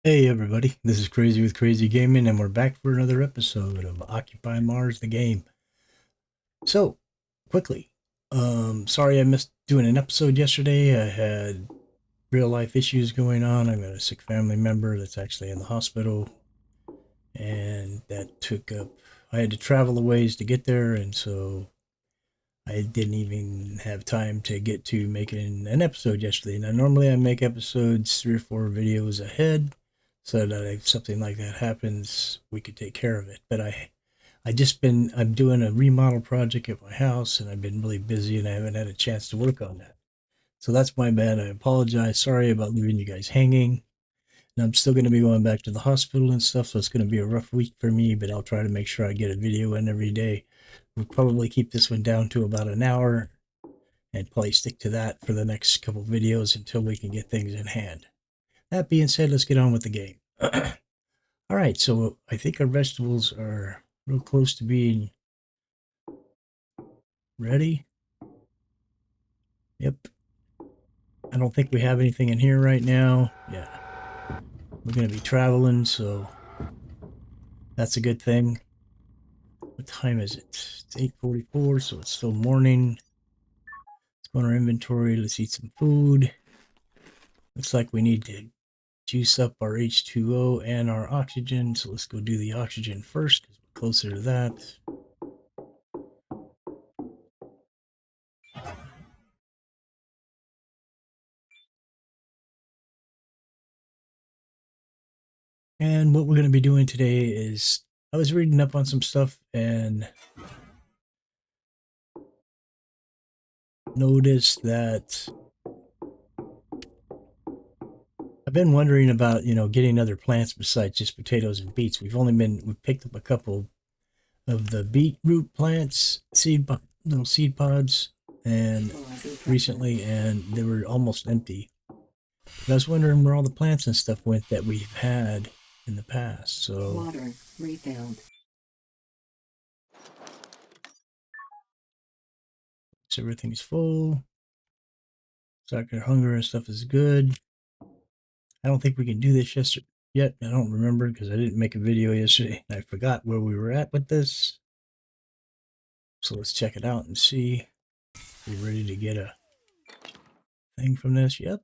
Hey everybody, this is Crazy with Crazy Gaming, and we're back for another episode of Occupy Mars, the game. So, quickly, sorry I missed doing an episode yesterday. I had real life issues going on. I've got a sick family member that's actually in the hospital, and that took up, I had to travel a ways to get there, and so I didn't even have time to get to making an episode yesterday. Now, normally I make episodes 3 or 4 videos ahead so that if something like that happens, we could take care of it. But I'm doing a remodel project at my house and I've been really busy and I haven't had a chance to work on that. So that's my bad. I apologize. Sorry about leaving you guys hanging. And I'm still going to be going back to the hospital and stuff, so it's going to be a rough week for me, but I'll try to make sure I get a video in every day. We'll probably keep this one down to about an hour and probably stick to that for the next couple videos until we can get things in hand. That being said, let's get on with the game. All right, so I think our vegetables are real close to being ready. Yep. I don't think we have anything in here right now. Yeah. We're going to be traveling, so that's a good thing. What time is it? It's 8:44, so it's still morning. Let's go in our inventory. Let's eat some food. Looks like we need to juice up our H2O and our oxygen. So let's go do the oxygen first because we're closer to that. And what we're going to be doing today is I was reading up on some stuff and noticed that I've been wondering about, getting other plants besides just potatoes and beets. We've picked up a couple of the beetroot plants, little seed pods, and recently, and they were almost empty. But I was wondering where all the plants and stuff went that we've had in the past. So water refilled. So everything's full. Soccer hunger and stuff is good. I don't think we can do this yet. I don't remember because I didn't make a video yesterday. I forgot where we were at with this. So let's check it out and see. We're ready to get a thing from this. Yep.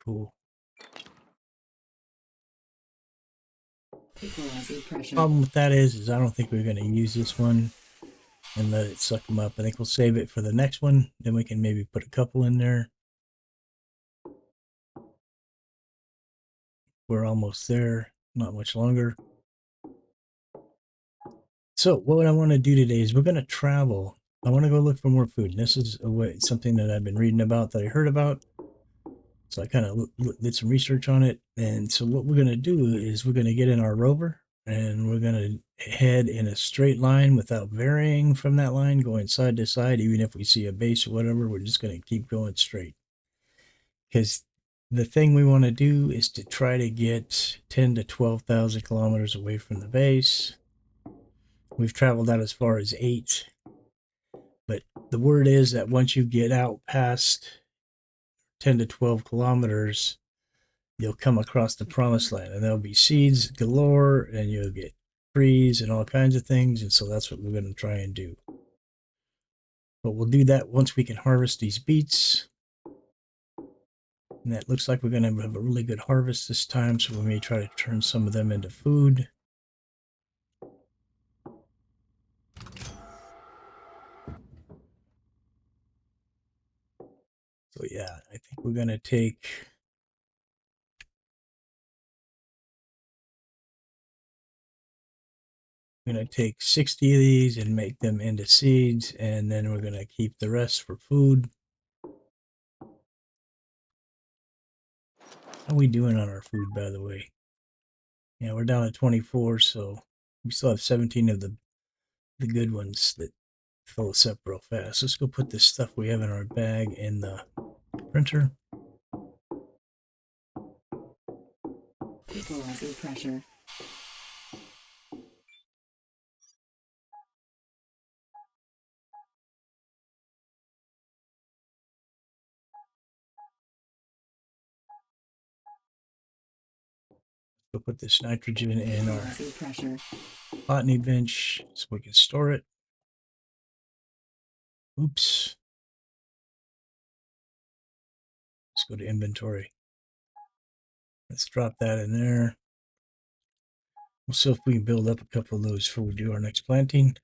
Cool. Problem with that is I don't think we're going to use this one and let it suck them up. I think we'll save it for the next one. Then we can maybe put a couple in there. We're almost there. Not much longer. So what I want to do today is we're going to travel. I want to go look for more food. And this is something that I've been reading about that I heard about. So I kind of did some research on it. And so what we're going to do is we're going to get in our rover and we're going to head in a straight line without varying from that line, going side to side. Even if we see a base or whatever, we're just going to keep going straight. Because the thing we want to do is to try to get 10 to 12,000 kilometers away from the base. We've traveled out as far as 8. But the word is that once you get out past 10 to 12 kilometers, you'll come across the promised land and there'll be seeds galore and you'll get trees and all kinds of things. And so that's what we're going to try and do. But we'll do that once we can harvest these beets. And that looks like we're going to have a really good harvest this time. So we may try to turn some of them into food. So yeah, I think we're going to take We're going to take 60 of these and make them into seeds, and then we're going to keep the rest for food. How are we doing on our food, by the way? Yeah, we're down to 24, so we still have 17 of the good ones that fill us up real fast. Let's go put this stuff we have in our bag in the printer. Equalizing pressure. We'll put this nitrogen in our botany bench so we can store it. Oops. Let's go to inventory. Let's drop that in there. We'll see if we can build up a couple of those before we do our next planting.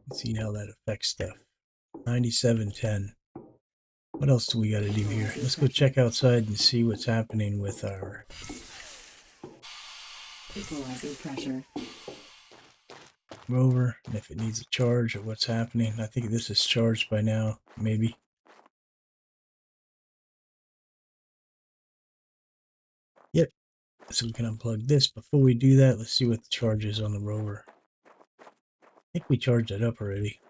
Let's see how that affects stuff. 9710. What else do we got to do here? Let's go check outside and see what's happening with our rover, and if it needs a charge or what's happening. I think this is charged by now, maybe. Yep. So we can unplug this. Before we do that, let's see what the charge is on the rover. I think we charged it up already.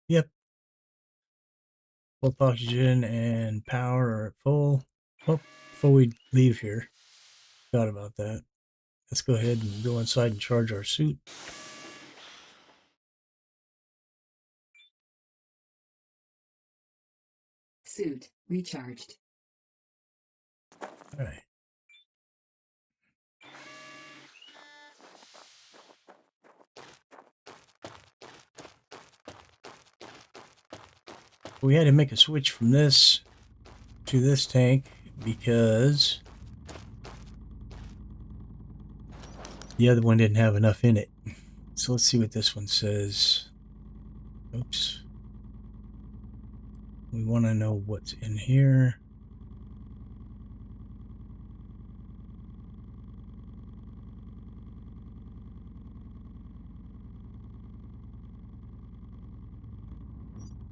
Yep. Both oxygen and power are at full. Oh, before we leave here, forgot about that. Let's go ahead and go inside and charge our suit. Suit recharged. All right. We had to make a switch from this to this tank because the other one didn't have enough in it. So let's see what this one says. Oops. We want to know what's in here.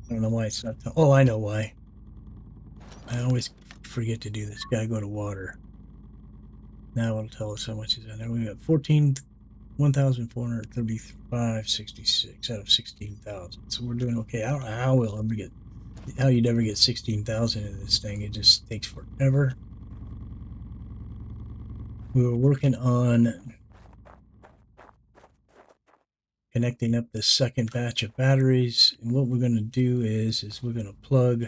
I don't know why it's not. Oh, I know why. I always forget to do this. Gotta go to water. Now it'll tell us how much is in there. We got 1,435.66 out of 16,000. So we're doing okay. I don't know how you'd ever get 16,000 in this thing. It just takes forever. We were working on connecting up the second batch of batteries, and what we're going to do is we're going to plug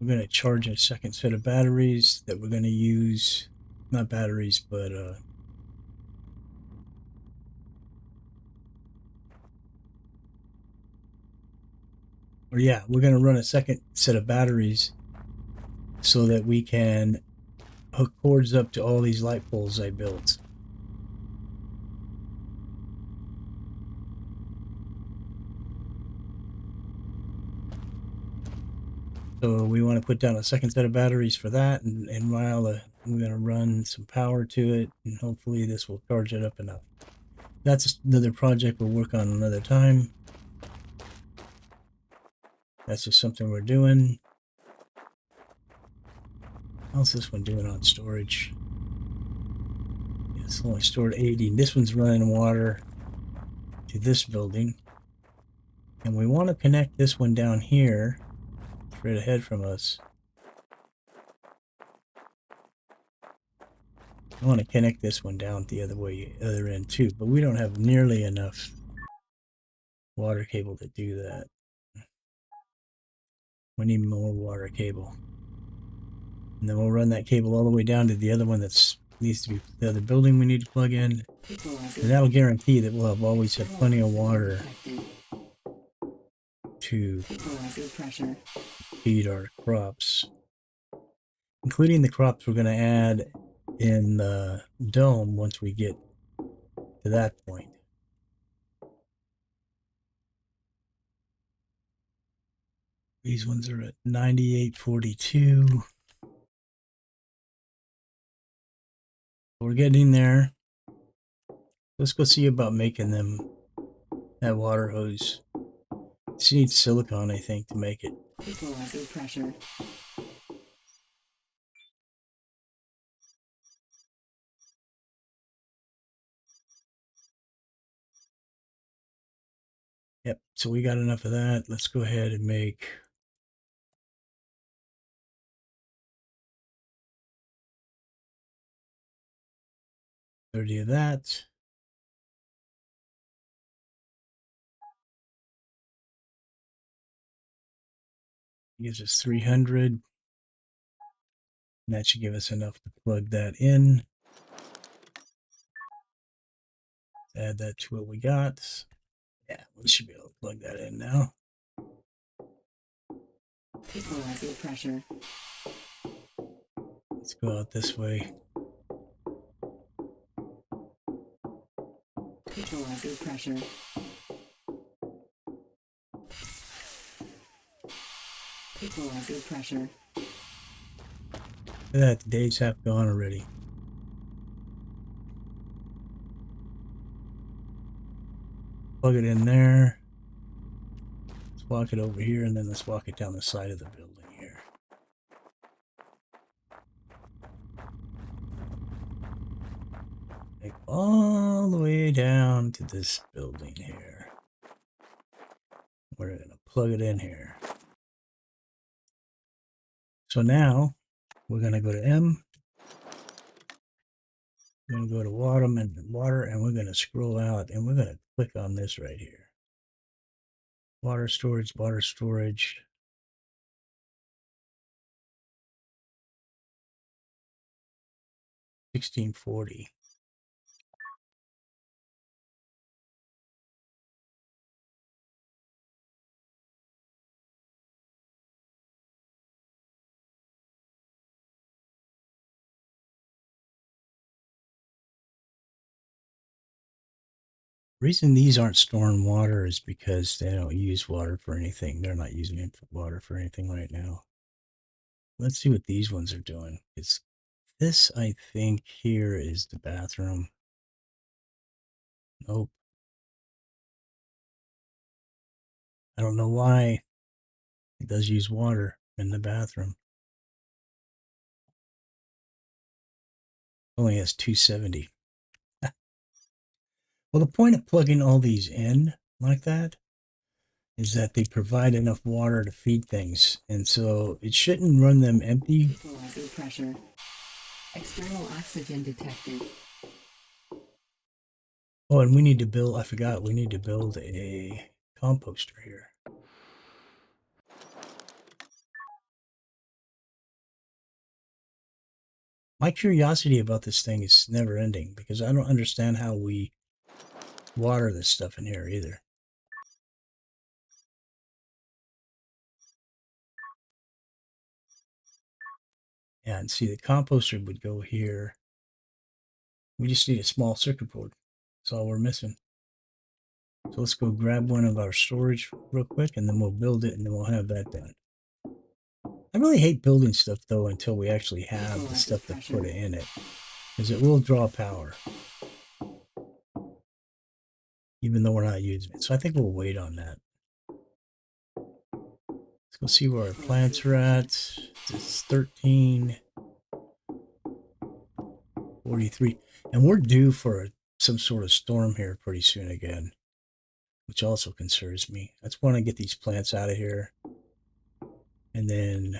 we're going to charge a second set of batteries that we're going to use, not batteries, but we're going to run a second set of batteries so that we can hook cords up to all these light poles I built. So we want to put down a second set of batteries for that, and while we're going to run some power to it, and hopefully this will charge it up enough. That's another project we'll work on another time. That's just something we're doing. How's this one doing on storage? It's only stored 80. This one's running water to this building. And we want to connect this one down here, straight ahead from us. I want to connect this one down the other end too, but we don't have nearly enough water cable to do that. We need more water cable. And then we'll run that cable all the way down to the other one that needs to be the other building we need to plug in. And that'll guarantee that we'll always have plenty of water to feed our crops, including the crops we're going to add in the dome once we get to that point. These ones are at 98.42. We're getting there. Let's go see about making them that water hose. She needs silicone, I think, to make it. Pressure. Yep, so we got enough of that. Let's go ahead and make 30 of that. Gives us 300. And that should give us enough to plug that in. Add that to what we got. Yeah, we should be able to plug that in now. Equalizer pressure. Let's go out this way. Equalizer pressure. Equalizer pressure. Look at that, the days have gone already. Plug it in there. Let's walk it over here, and then let's walk it down the side of the building here. Like all the way down to this building here. We're going to plug it in here. So now we're going to go to M. We're going to go to water, and we're going to scroll out, and we're going to click on this right here. Water storage, water storage. 1640. The reason these aren't storing water is because they don't use water for anything. They're not using water for anything right now. Let's see what these ones are doing. It's this, I think, here is the bathroom. Nope. I don't know why it does use water in the bathroom. Only has 270. Well, the point of plugging all these in like that is that they provide enough water to feed things. And so it shouldn't run them empty. Equalizer pressure. External oxygen detected. Oh, and we need to build, I forgot, we need to build a composter here. My curiosity about this thing is never ending because I don't understand how we water this stuff in here either. Yeah, and see, the composter would go here. We just need a small circuit board. That's all we're missing. So let's go grab one of our storage real quick, and then we'll build it, and then we'll have that done. I really hate building stuff, though, until we actually have the stuff to put it in it, because it will draw power, even though we're not using it. So I think we'll wait on that. Let's go see where our plants are at. It's 1343, and we're due for some sort of storm here pretty soon again, which also concerns me. I just want to get these plants out of here and then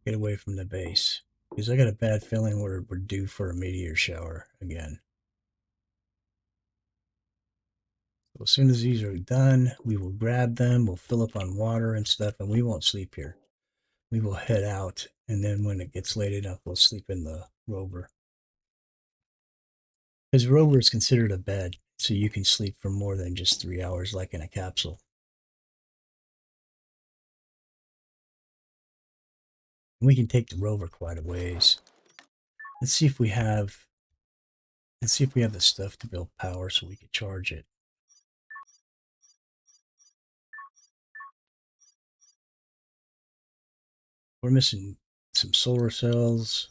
get away from the base, because I got a bad feeling we're due for a meteor shower again. So as soon as these are done, we will grab them, we'll fill up on water and stuff, and we won't sleep here. We will head out, and then when it gets late enough, we'll sleep in the rover. Because rover is considered a bed, so you can sleep for more than just 3 hours like in a capsule. We can take the rover quite a ways. Let's see if we have the stuff to build power so we can charge it. We're missing some solar cells.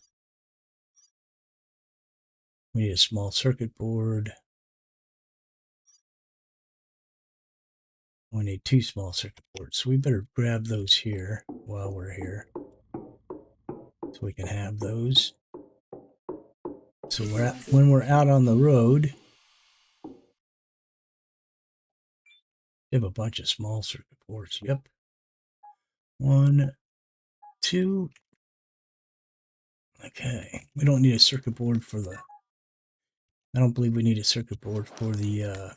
We need a small circuit board. We need 2 small circuit boards. So we better grab those here while we're here, so we can have those. So when we're out on the road, we have a bunch of small circuit boards. Yep. 1, 2, Okay, we don't need a circuit board for the... I don't believe we need a circuit board for the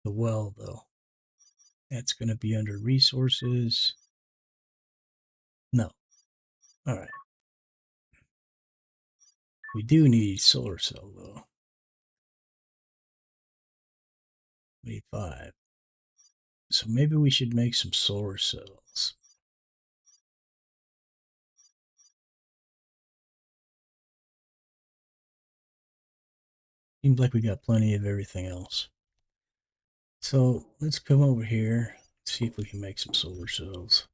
well, though. That's going to be under resources. No. All right. We do need solar cell, though. We need 5. So maybe we should make some solar cells. Seems like we got plenty of everything else. So let's come over here, see if we can make some solar cells.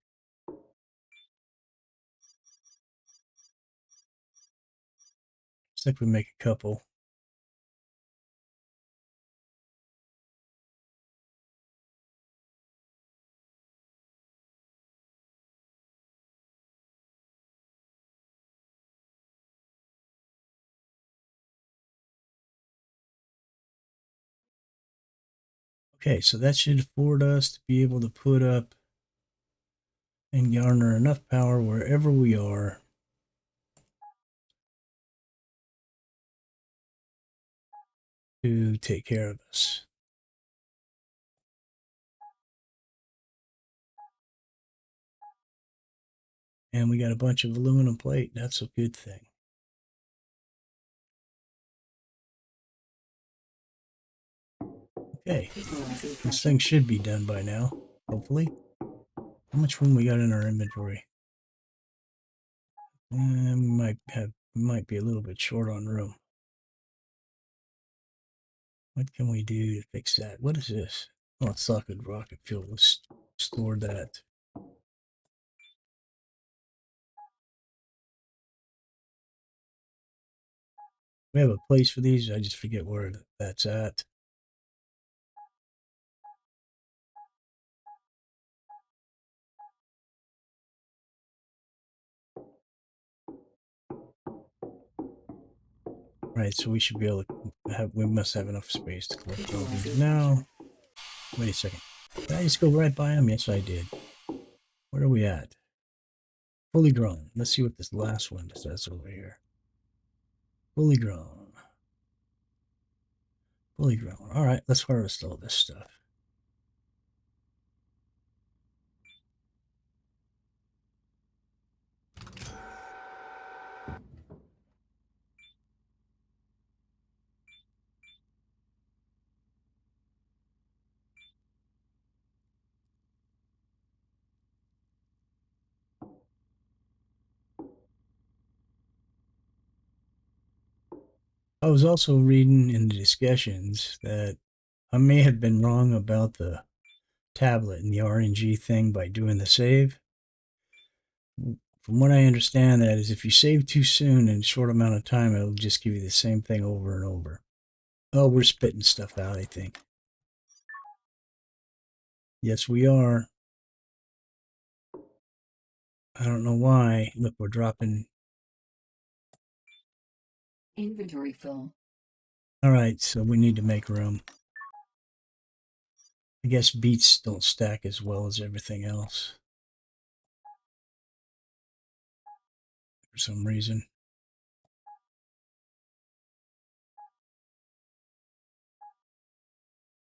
Looks like we make a couple. Okay, so that should afford us to be able to put up and garner enough power wherever we are to take care of us. And we got a bunch of aluminum plate. That's a good thing. Okay, this thing should be done by now, hopefully. How much room we got in our inventory? Might be a little bit short on room. What can we do to fix that? What is this? Oh, it's solid rocket fuel. Let's store that. We have a place for these. I just forget where that's at. Right, so we should be able to have, we must have enough space to collect all these now. Wait a second. Did I just go right by them? Yes, I did. Where are we at? Fully grown. Let's see what this last one says over here. Fully grown. Fully grown. All right, let's harvest all this stuff. I was also reading in the discussions that I may have been wrong about the tablet and the RNG thing by doing the save. From what I understand, that is if you save too soon in a short amount of time, it'll just give you the same thing over and over. Oh, we're spitting stuff out, I think. Yes, we are. I don't know why. Look, we're dropping. Inventory full. All right, so we need to make room. I guess beets don't stack as well as everything else for some reason.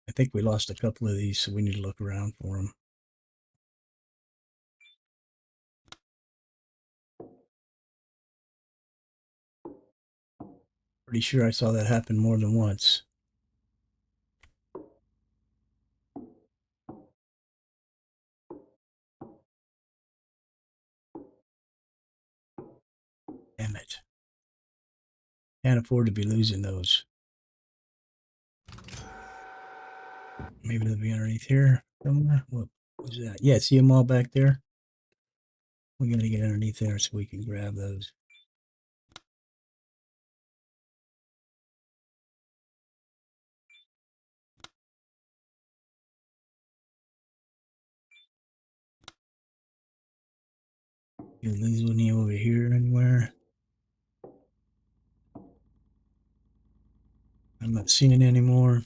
I think we lost a couple of these, so we need to look around for them. Pretty sure I saw that happen more than once. Damn it. Can't afford to be losing those. Maybe they'll be underneath here somewhere. What was that? Yeah, see them all back there? We gotta get underneath there so we can grab those. You lose any over here anywhere? I'm not seeing it anymore.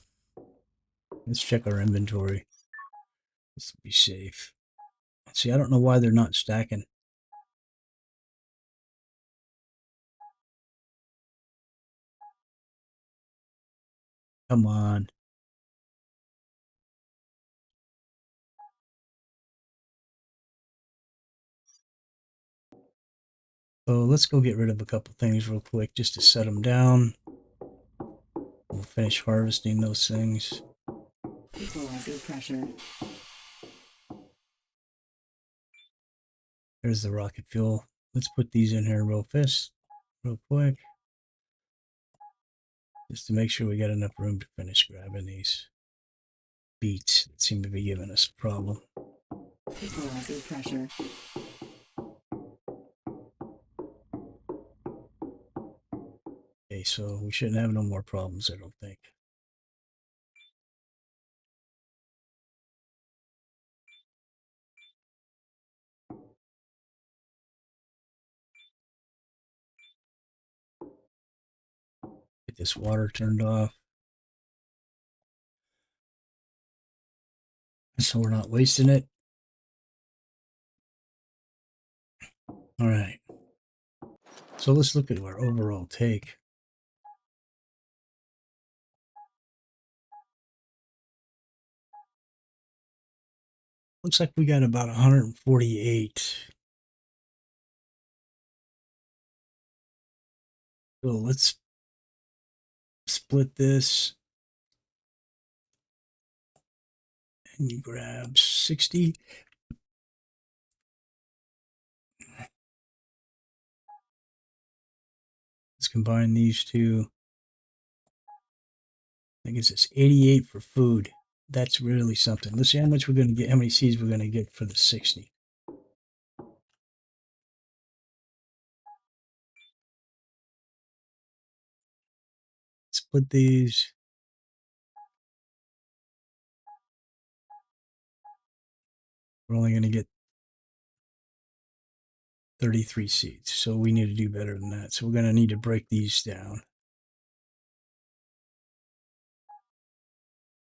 Let's check our inventory. Just to be safe. See, I don't know why they're not stacking. Come on. So let's go get rid of a couple things real quick just to set them down. We'll finish harvesting those things. Equalizer pressure. There's the rocket fuel. Let's put these in here real quick, just to make sure we got enough room to finish grabbing these beets that seem to be giving us a problem. Equalizer pressure. Okay, so we shouldn't have no more problems, I don't think. Get this water turned off, so we're not wasting it. All right. So let's look at our overall take. Looks like we got about 148. So let's split this and grab 60. Let's combine these two. I guess it's 88 for food. That's really something. Let's see how much we're going to get, how many seeds we're going to get for the 60. Split these. We're only going to get 33 seeds. So we need to do better than that. So we're going to need to break these down.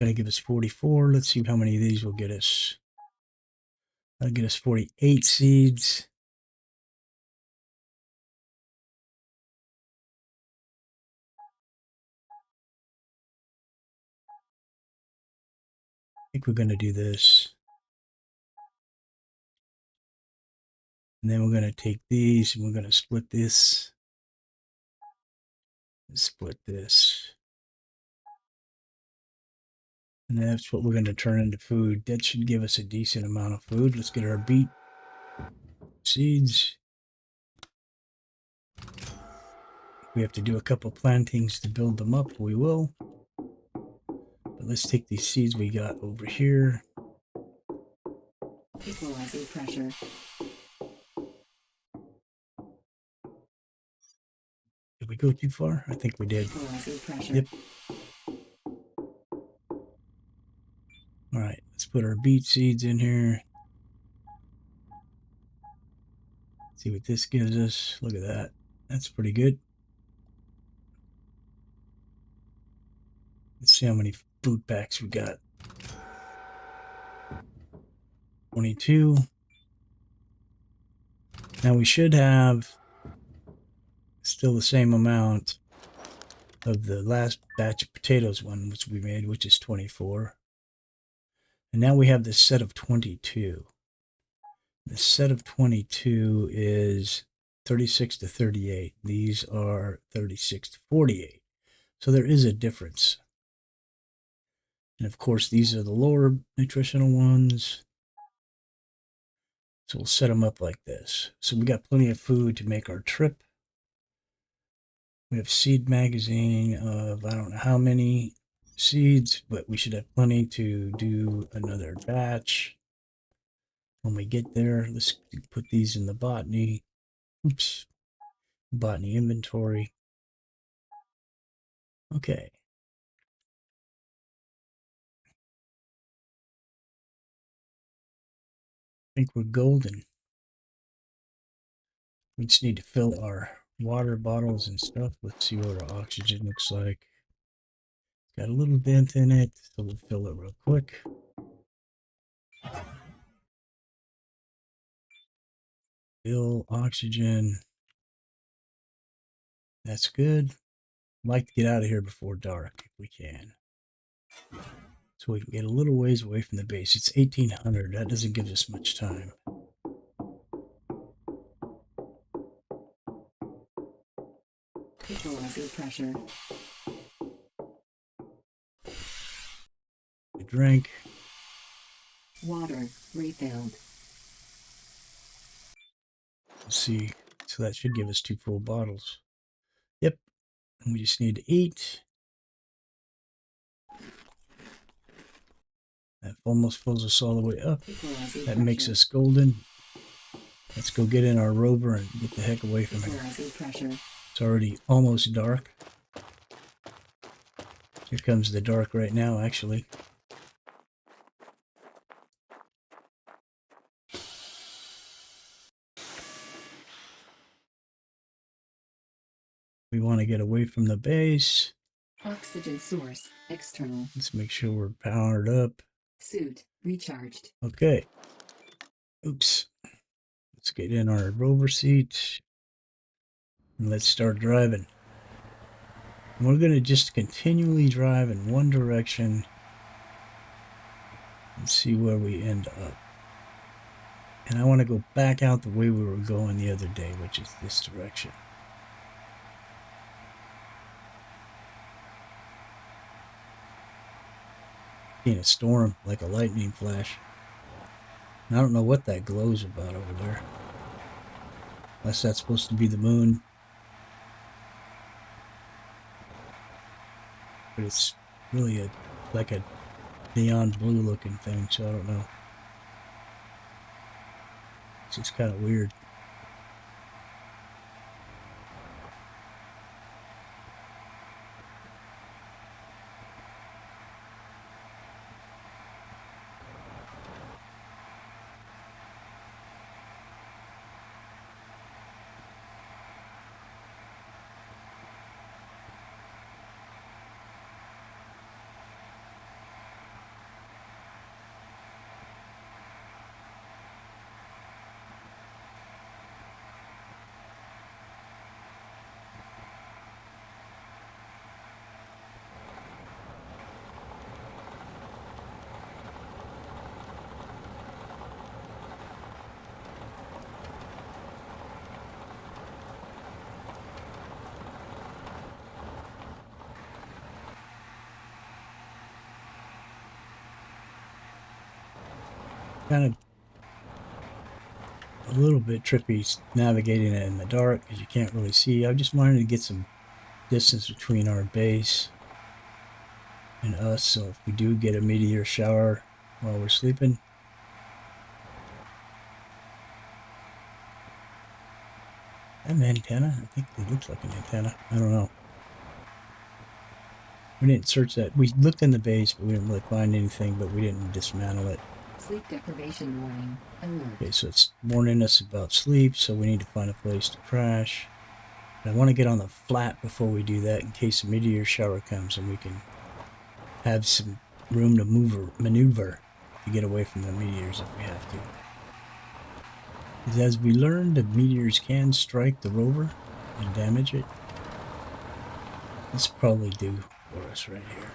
Going to give us 44. Let's see how many of these will get us. That'll get us 48 seeds. I think we're going to do this. And then we're going to take these and we're going to split this. Split this. And that's what we're going to turn into food. That should give us a decent amount of food. Let's get our beet seeds. If we have to do a couple plantings to build them up, we will. But let's take these seeds we got over here. Equalizer pressure. Did we go too far? I think we did. Equalizer pressure. Yep. All right, let's put our beet seeds in here. See what this gives us. Look at that. That's pretty good. Let's see how many food packs we got. 22. Now we should have still the same amount of the last batch of potatoes one which we made, which is 24. And now we have this set of 22. The set of 22 is 36 to 38. These are 36 to 48. So there is a difference. And of course, these are the lower nutritional ones. So we'll set them up like this. So we got plenty of food to make our trip. We have seed magazine of I don't know how many seeds, but we should have plenty to do another batch. When we get there, let's put these in the botany. Oops. Botany inventory. Okay. I think we're golden. We just need to fill our water bottles and stuff. Let's see what our oxygen looks like. It's got a little dent in it, so we'll fill it real quick. Fill oxygen. That's good. I'd like to get out of here before dark if we can. so we can get a little ways away from the base. It's 1800. That doesn't give us much time. Equalize pressure. A drink. Water refilled. Let's see. So that should give us 2 full bottles. Yep. And we just need to eat. That almost fills us all the way up. That makes us golden. Let's go get in our rover and get the heck away from here. It's already almost dark. Here comes the dark right now, actually. We want to get away from the base. Oxygen source external. Let's make sure we're powered up. Suit recharged. Okay. Oops. Let's get in our rover seat. And let's start driving. And we're going to just continually drive in one direction and see where we end up. And I want to go back out the way we were going the other day, which is this direction. Seeing a storm like a lightning flash. And I don't know what that glows about over there. Unless that's supposed to be the moon. But it's really like a neon blue looking thing, so I don't know. It's just kind of weird. Kind of a little bit trippy navigating it in the dark because you can't really see. I just wanted to get some distance between our base and us, so if we do get a meteor shower while we're sleeping, an antenna? I think it looks like an antenna. I don't know. We didn't search that. We looked in the base, but we didn't really find anything, but we didn't dismantle it. Sleep deprivation warning. Alert. Okay, so it's warning us about sleep, so we need to find a place to crash. I want to get on the flat before we do that in case a meteor shower comes and we can have some room to maneuver to get away from the meteors if we have to. Because as we learned, the meteors can strike the rover and damage it. This probably do for us right here.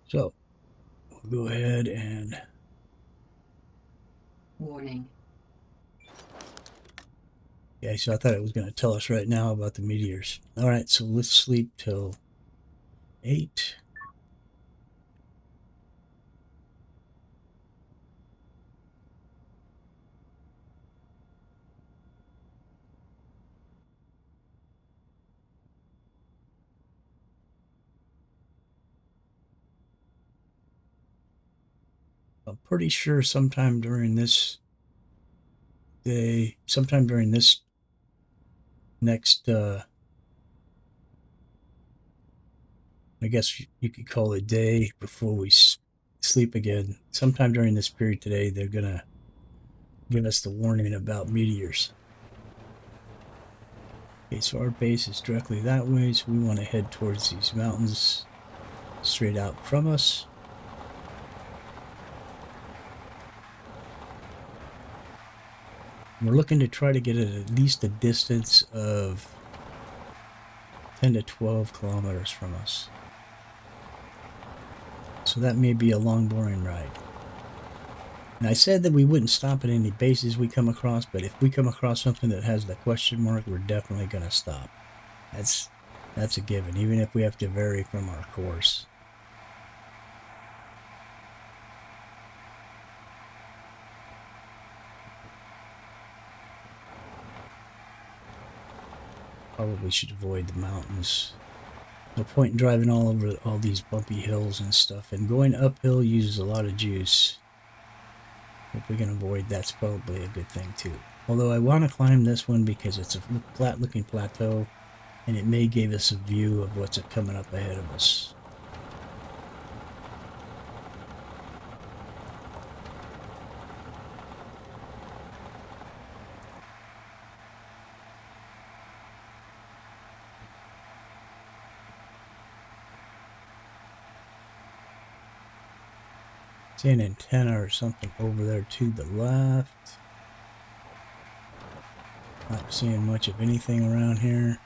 So, we'll go ahead and... Warning. Yeah, so I thought it was going to tell us right now about the meteors. Alright, so let's sleep till 8. I'm pretty sure sometime during this day, sometime during this next, I guess you could call it day before we sleep again. Sometime during this period today, they're going to give us the warning about meteors. Okay, so our base is directly that way, so we want to head towards these mountains straight out from us. We're looking to try to get it at least a distance of 10 to 12 kilometers from us. So that may be a long, boring ride. And I said that we wouldn't stop at any bases we come across, but if we come across something that has the question mark, we're definitely going to stop. That's a given, even if we have to vary from our course. Probably should avoid the mountains. No point in driving all over all these bumpy hills and stuff. And going uphill uses a lot of juice. If we can avoid, that's probably a good thing too. Although I want to climb this one because it's a flat-looking plateau, and it may give us a view of what's coming up ahead of us. See an antenna or something over there to the left. Not seeing much of anything around here.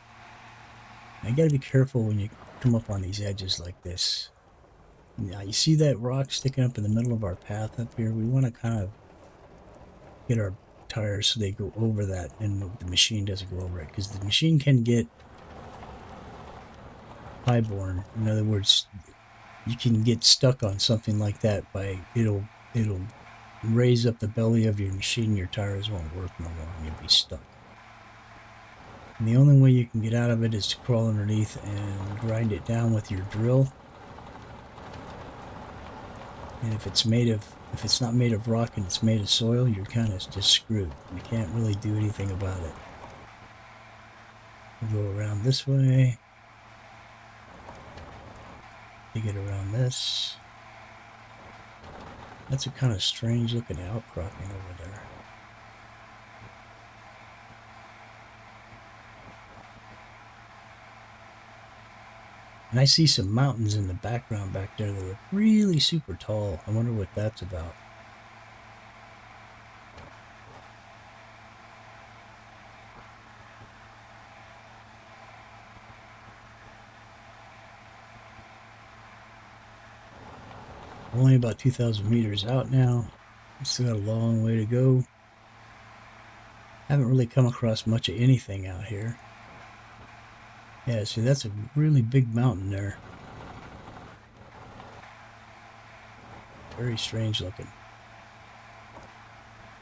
I gotta be careful when you come up on these edges like this. Now you see that rock sticking up in the middle of our path up here? We want to kind of get our tires so they go over that and the machine doesn't go over it, because the machine can get highborne. In other words, you can get stuck on something like that by it'll raise up the belly of your machine. Your tires won't work no more and you'll be stuck. And the only way you can get out of it is to crawl underneath and grind it down with your drill. And if it's not made of rock and it's made of soil, you're kind of just screwed. You can't really do anything about it. We'll go around this way to get around this. That's a kind of strange looking outcropping over there. And I see some mountains in the background back there that look really super tall. I wonder what that's about. Only about 2,000 meters out now. Still got a long way to go. Haven't really come across much of anything out here. Yeah, see, that's a really big mountain there. Very strange looking.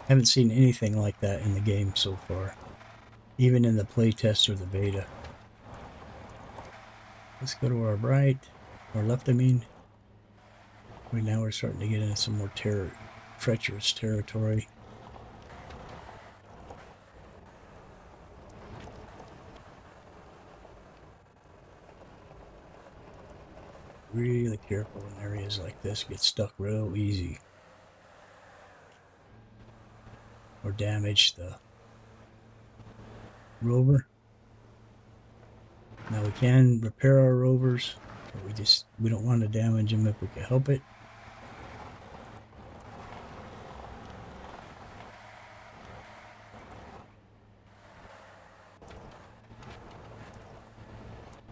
Haven't seen anything like that in the game so far, even in the playtest or the beta. Let's go to our right, or left, I mean. Right now we're starting to get into some more treacherous territory. Really careful in areas like this. Get stuck real easy. Or damage the rover. Now we can repair our rovers, but we don't want to damage them if we can help it.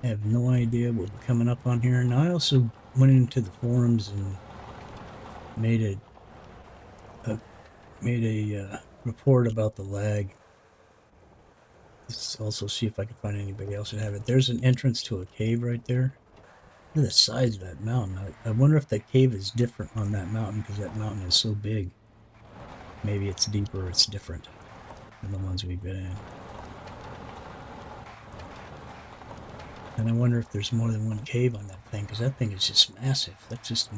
I have no idea what we're coming up on here. Now I also went into the forums and made a report about the lag. Let's also see if I can find anybody else that have it. There's an entrance to a cave right there. Look at the size of that mountain. I wonder if that cave is different on that mountain because that mountain is so big. Maybe it's deeper or it's different than the ones we've been in. And I wonder if there's more than one cave on that thing, because that thing is just massive. That's just a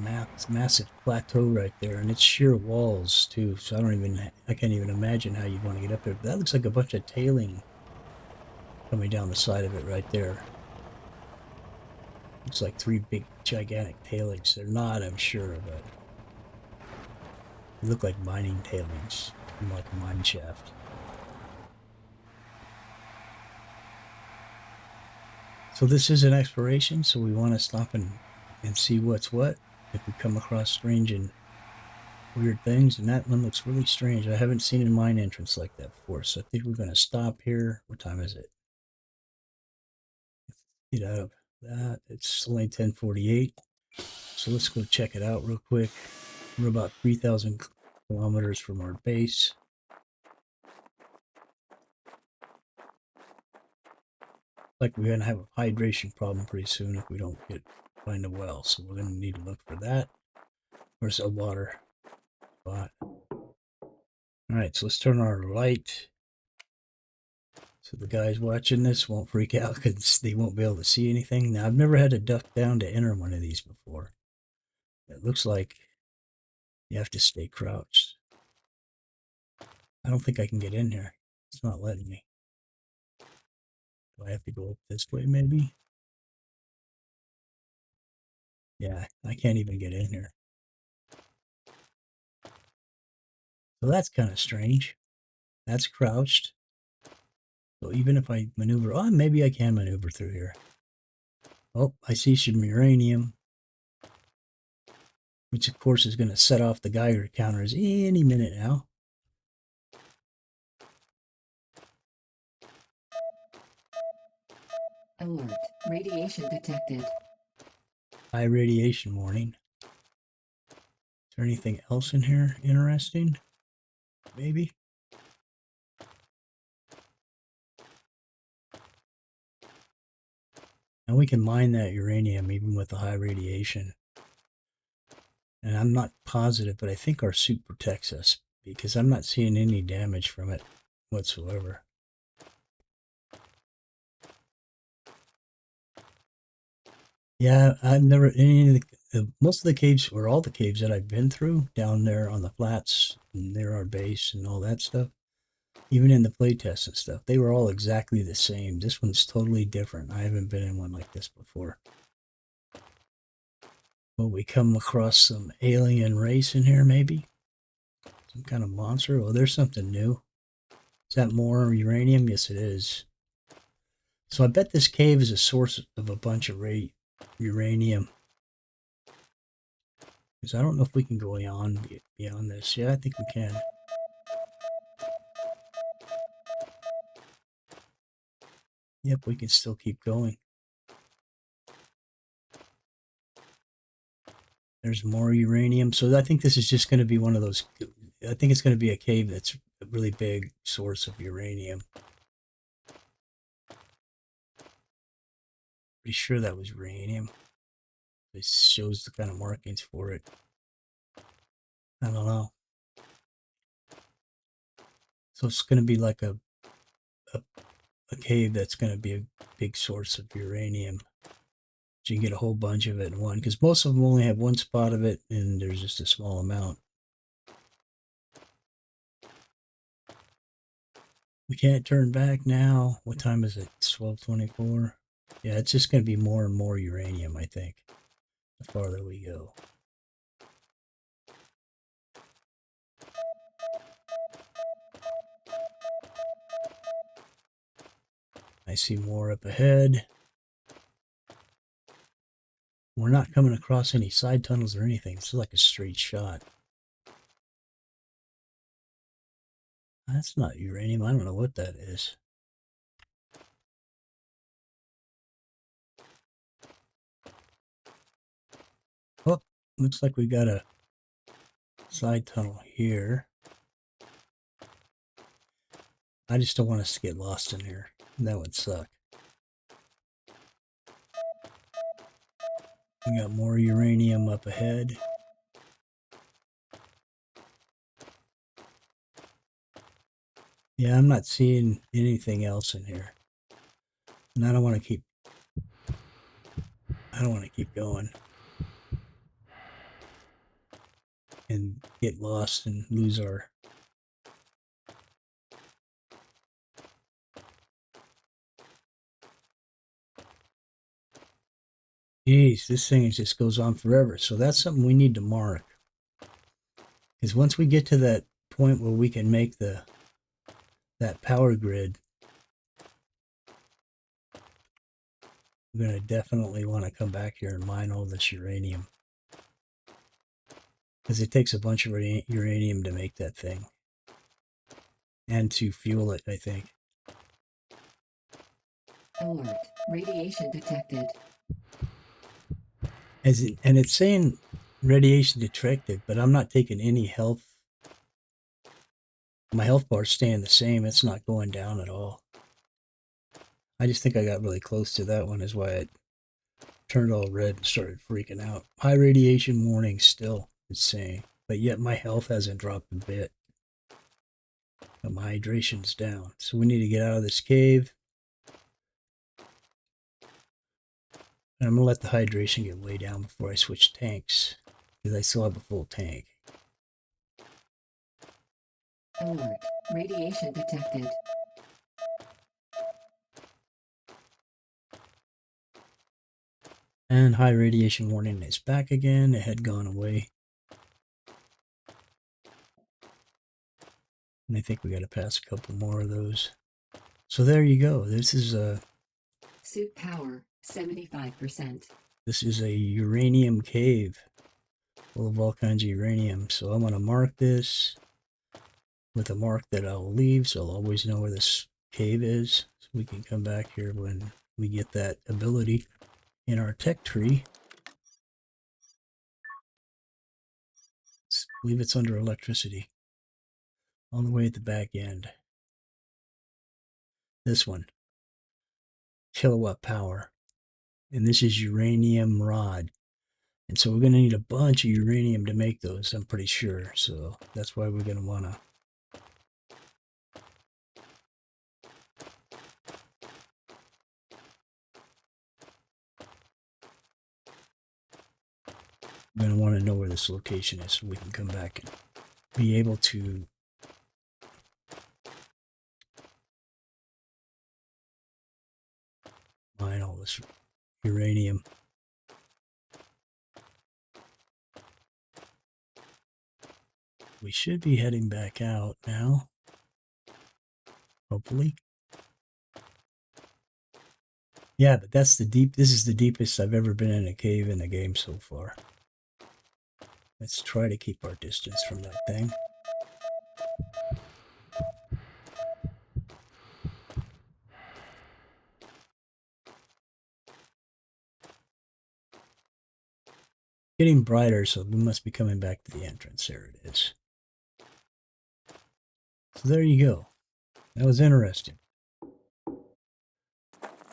massive plateau right there, and it's sheer walls too. So I can't even imagine how you'd want to get up there. But that looks like a bunch of tailing coming down the side of it right there. Looks like three big, gigantic tailings. They're not, I'm sure, but they look like mining tailings from like a mine shaft. So this is an exploration, so we want to stop and see what's what. If we come across strange and weird things, and that one looks really strange. I haven't seen a mine entrance like that before, so I think we're going to stop here. What time is it? Get out of that. It's only 10:48. So let's go check it out real quick. We're about 3,000 kilometers from our base. Like we're gonna have a hydration problem pretty soon if we don't find a well. So we're gonna need to look for that. Where's a water spot? All right, so let's turn on our light. So the guys watching this won't freak out because they won't be able to see anything. Now I've never had to duck down to enter one of these before. It looks like you have to stay crouched. I don't think I can get in here. It's not letting me. Do I have to go up this way maybe? Yeah, I can't even get in here. So that's kind of strange. That's crouched. So even if I maneuver, oh, maybe I can maneuver through here. Oh, I see some uranium, which of course is going to set off the Geiger counters any minute now. Alert. Radiation detected. High radiation warning. Is there anything else in here interesting? Maybe. And we can mine that uranium even with the high radiation. And I'm not positive, but I think our suit protects us because I'm not seeing any damage from it whatsoever. Yeah, I've never any of most of the caves or all the caves that I've been through down there on the flats near our base and all that stuff, even in the playtest and stuff, they were all exactly the same. This one's totally different. I haven't been in one like this before. Will we come across some alien race in here, maybe? Some kind of monster? Oh, there's something new. Is that more uranium? Yes, it is. So I bet this cave is a source of a bunch of uranium. Because I don't know if we can go beyond this. Yeah, I think we can. Yep, we can still keep going. There's more uranium. So I think this is just going to be one of those. I think it's going to be a cave that's a really big source of uranium. Pretty sure that was uranium. It shows the kind of markings for it. I don't know. So it's going to be like a, a cave that's going to be a big source of uranium. So you can get a whole bunch of it in one, because most of them only have one spot of it, and there's just a small amount. We can't turn back now. What time is it? It's 12:24. Yeah, it's just going to be more and more uranium, I think, the farther we go. I see more up ahead. We're not coming across any side tunnels or anything. This is like a straight shot. That's not uranium. I don't know what that is. Oh, looks like we got a side tunnel here. I just don't want us to get lost in here. That would suck. We got more uranium up ahead. Yeah, I'm not seeing anything else in here. And I don't want to keep going and get lost and lose our. Jeez, this thing just goes on forever. So that's something we need to mark. Because once we get to that point where we can make that power grid, we're going to definitely want to come back here and mine all this uranium. Because it takes a bunch of uranium to make that thing. And to fuel it, I think. Alert. Radiation detected. And it's saying radiation detected, but I'm not taking any health. My health bar's staying the same. It's not going down at all. I just think I got really close to that one is why it turned all red and started freaking out. High radiation warning still, it's saying. But yet my health hasn't dropped a bit. But my hydration's down. So we need to get out of this cave. And I'm going to let the hydration get way down before I switch tanks. Because I still have a full tank. Alert. Radiation detected. And high radiation warning is back again. It had gone away. And I think we got to pass a couple more of those. So there you go. This is a Suit power 75%. This is a uranium cave full of all kinds of uranium. So I'm going to mark this with a mark that I'll leave, so I'll always know where this cave is. So we can come back here when we get that ability in our tech tree. I believe it's under electricity. On the way at the back end. This one. Kilowatt power. And this is uranium rod. And so we're going to need a bunch of uranium to make those, I'm pretty sure. So that's why we're going to want to know where this location is so we can come back and be able to mine all this uranium. We should be heading back out now. Hopefully. Yeah, but this is the deepest I've ever been in a cave in the game so far. Let's try to keep our distance from that thing. Getting brighter, so we must be coming back to the entrance. There it is. So there you go. That was interesting.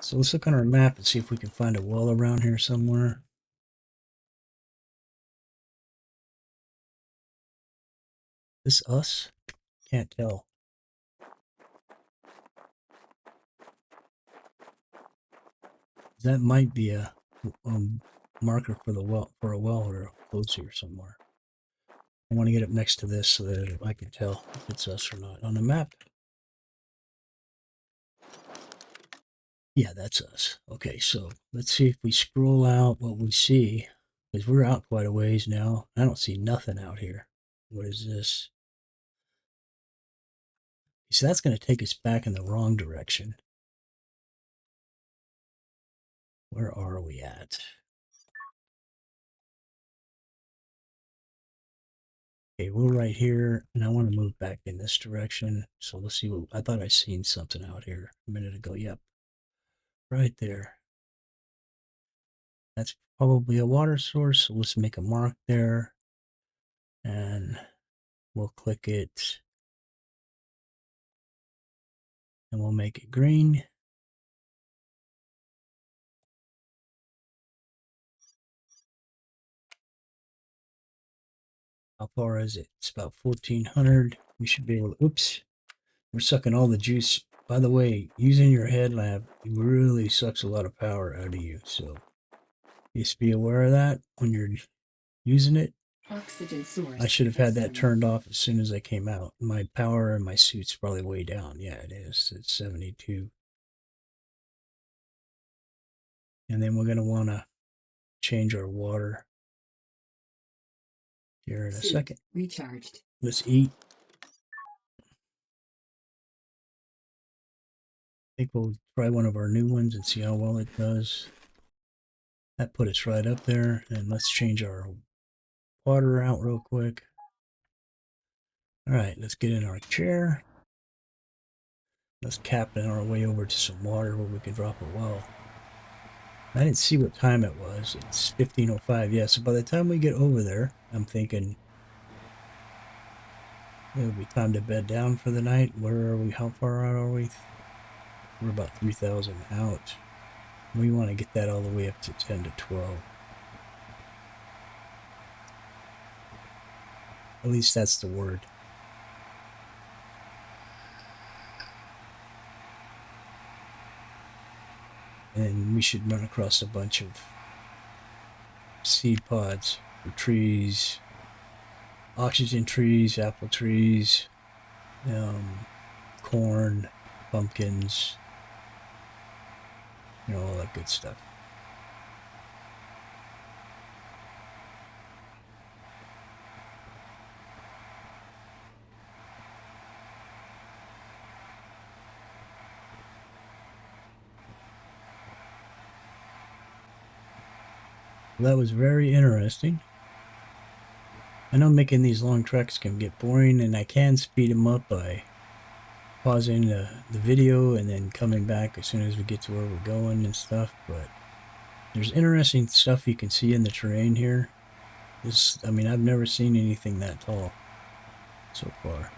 So let's look on our map and see if we can find a well around here somewhere. This us? Can't tell. That might be a marker for the well for a well or close here somewhere. I want to get up next to this so that I can tell if it's us or not on the map. Yeah, that's us. Okay, so let's see if we scroll out what we see. Because we're out quite a ways now. I don't see nothing out here. What is this? So that's going to take us back in the wrong direction. Where are we at? Okay, we're right here, and I want to move back in this direction. So let's see what I thought I seen something out here a minute ago. Yep, right there. That's probably a water source. So let's make a mark there, and we'll click it, and we'll make it green. How far is it? It's about 1400. We should be able to, oops, we're sucking all the juice. By the way, using your headlamp really sucks a lot of power out of you. So just be aware of that when you're using it. Oxygen source I should have had that external. turned off as soon as I came out. My power in my suit's probably way down. Yeah, it is. It's 72. And then we're going to want to change our water here in a Suit second. recharged. Let's eat. I think we'll try one of our new ones and see how well it does. That put us right up there. And let's change our water out real quick. All right, let's get in our chair. Let's captain our way over to some water where we can drop a well. I didn't see what time it was. It's 15:05. Yeah, so by the time we get over there, I'm thinking it'll be time to bed down for the night. Where are we? How far out are we? We're about 3,000 out. We want to get that all the way up to 10 to 12. At least that's the word. And we should run across a bunch of seed pods for trees, oxygen trees, apple trees, corn, pumpkins, all that good stuff. Well, that was very interesting. I know making these long treks can get boring, and I can speed them up by pausing the video and then coming back as soon as we get to where we're going and stuff, but there's interesting stuff you can see in the terrain here. I've never seen anything that tall so far.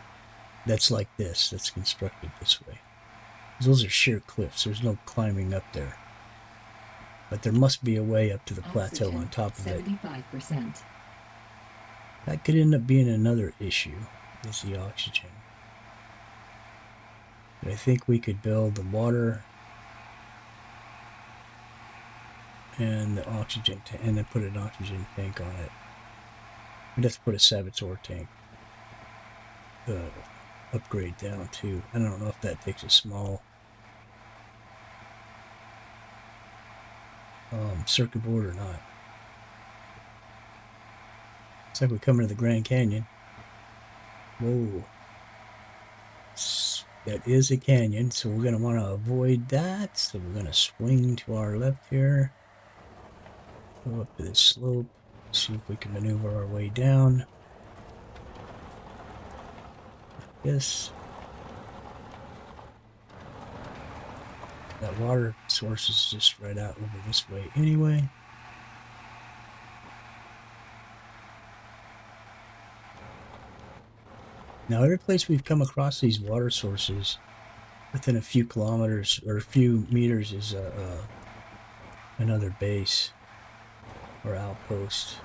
That's like this, that's constructed this way. Those are sheer cliffs, there's no climbing up there. But there must be a way up to the plateau on top of it. 75%. That could end up being another issue, is the oxygen. But I think we could build the water and the oxygen and then put an oxygen tank on it. We'd have to put a saboteur tank upgrade down too. I don't know if that takes a small circuit board or not. Looks like we're coming to the Grand Canyon. Whoa. That is a canyon, so we're going to want to avoid that. So we're going to swing to our left here. Go up to this slope. See if we can maneuver our way down. Like this. That water source is just right out over this way anyway. Now, every place we've come across these water sources within a few kilometers or a few meters is another base or outpost.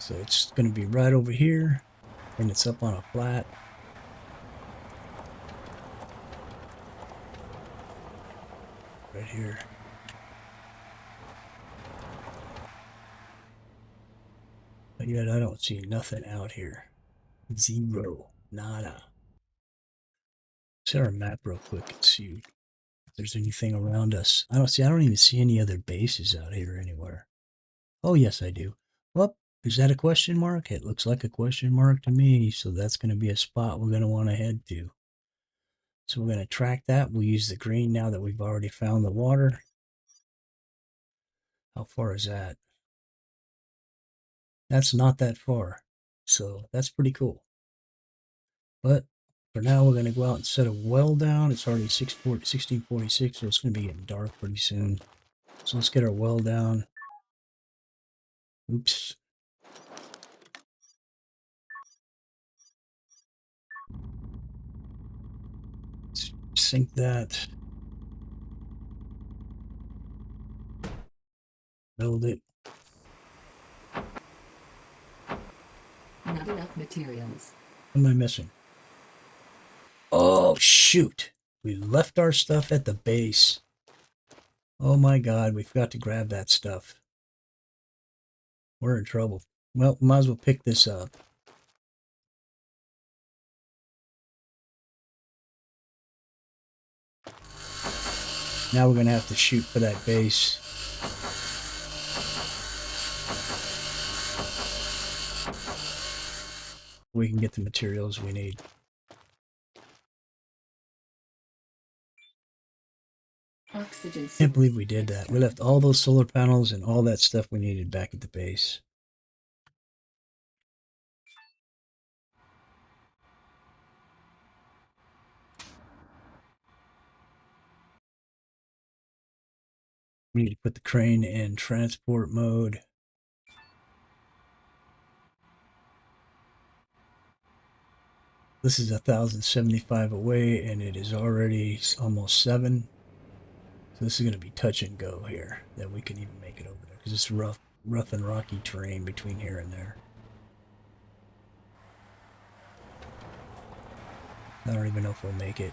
So it's going to be right over here, and it's up on a flat. Right here. But yet I don't see nothing out here. Zero. Nada. Set our map real quick and see if there's anything around us. I don't even see any other bases out here anywhere. Oh, yes, I do. Well, is that a question mark? It looks like a question mark to me. So that's going to be a spot we're going to want to head to. So we're going to track that. We'll use the green now that we've already found the water. How far is that? That's not that far. So that's pretty cool. But for now, we're going to go out and set a well down. It's already 1646, so it's going to be getting dark pretty soon. So let's get our well down. Oops. Let's sink that. Build it. Not enough materials. What am I missing? Oh, shoot. We left our stuff at the base. Oh my God, we forgot to grab that stuff. We're in trouble. Well, might as well pick this up. Now we're going to have to shoot for that base. We can get the materials we need. Oxygen Can't believe source we did that. We extract. left all those solar panels and all that stuff we needed back at the base. We need to put the crane in transport mode. This is 1,075 away, and it is already almost 7. So this is going to be touch and go here, that we can even make it over there, because it's rough and rocky terrain between here and there. I don't even know if we'll make it.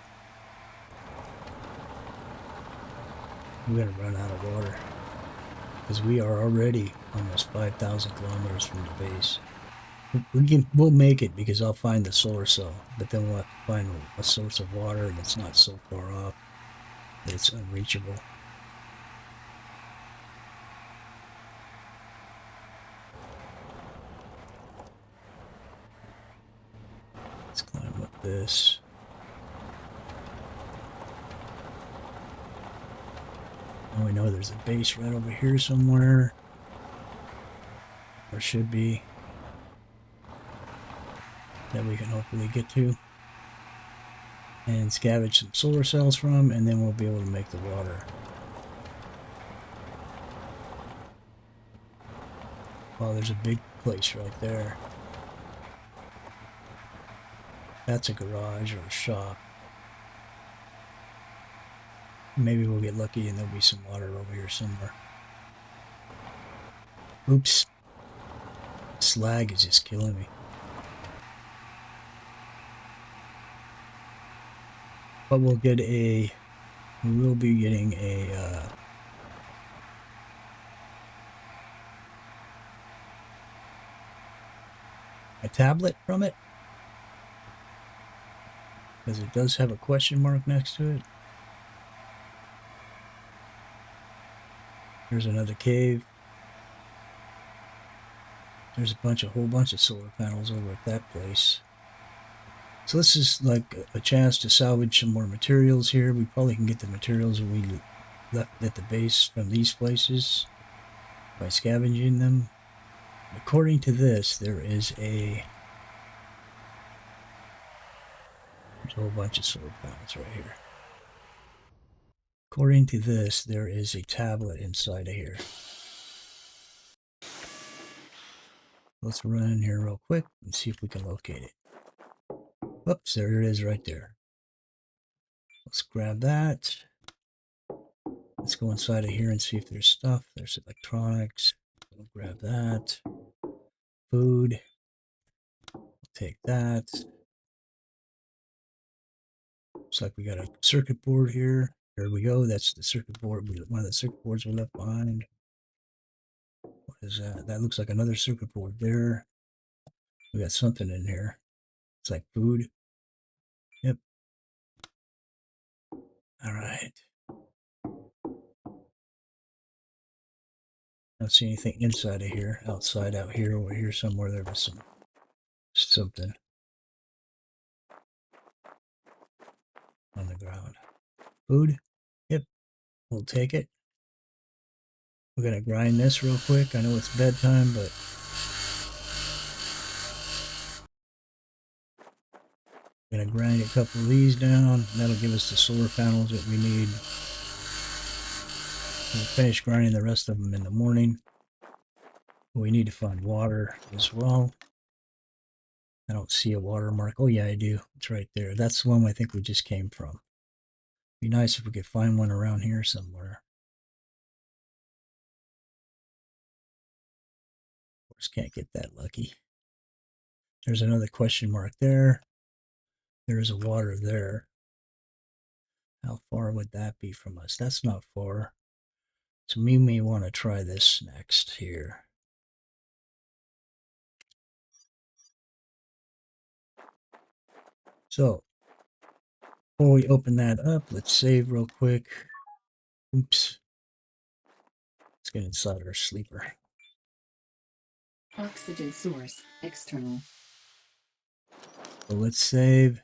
We're going to run out of water, because we are already almost 5,000 kilometers from the base. We'll make it, because I'll find the solar cell, but then we'll have to find a source of water that's not so far off that it's unreachable. Let's climb up this. Oh, we know there's a base right over here somewhere. Or should be. That we can hopefully get to. And scavenge some solar cells from, and then we'll be able to make the water. Oh, there's a big place right there. That's a garage or a shop. Maybe we'll get lucky and there'll be some water over here somewhere. Oops. Slag is just killing me. But we'll get we will be getting a tablet from it, because it does have a question mark next to it. There's another cave. There's a whole bunch of solar panels over at that place. So this is like a chance to salvage some more materials here. We probably can get the materials that we left at the base from these places by scavenging them. According to this, there's a whole bunch of solar panels right here. According to this, there is a tablet inside of here. Let's run in here real quick and see if we can locate it. Whoops, there it is right there. Let's grab that. Let's go inside of here and see if there's stuff. There's electronics. We'll grab that. Food. Take that. Looks like we got a circuit board here. There we go. That's the circuit board. One of the circuit boards we left behind. What is that? That looks like another circuit board there. We got something in here. It's like food. Yep. All right. I don't see anything inside of here. Outside, out here, over here somewhere, there was something on the ground. Food. Yep. We'll take it. We're going to grind this real quick. I know it's bedtime, but I'm going to grind a couple of these down. That'll give us the solar panels that we need. We'll finish grinding the rest of them in the morning. We need to find water as well. I don't see a water mark. Oh yeah, I do. It's right there. That's the one I think we just came from. Be nice if we could find one around here somewhere. Of course, can't get that lucky. There's another question mark there. There is a water there. How far would that be from us? That's not far. So we may want to try this next here. So before we open that up, let's save real quick. Oops. Let's get inside our sleeper. Oxygen source external. So let's save.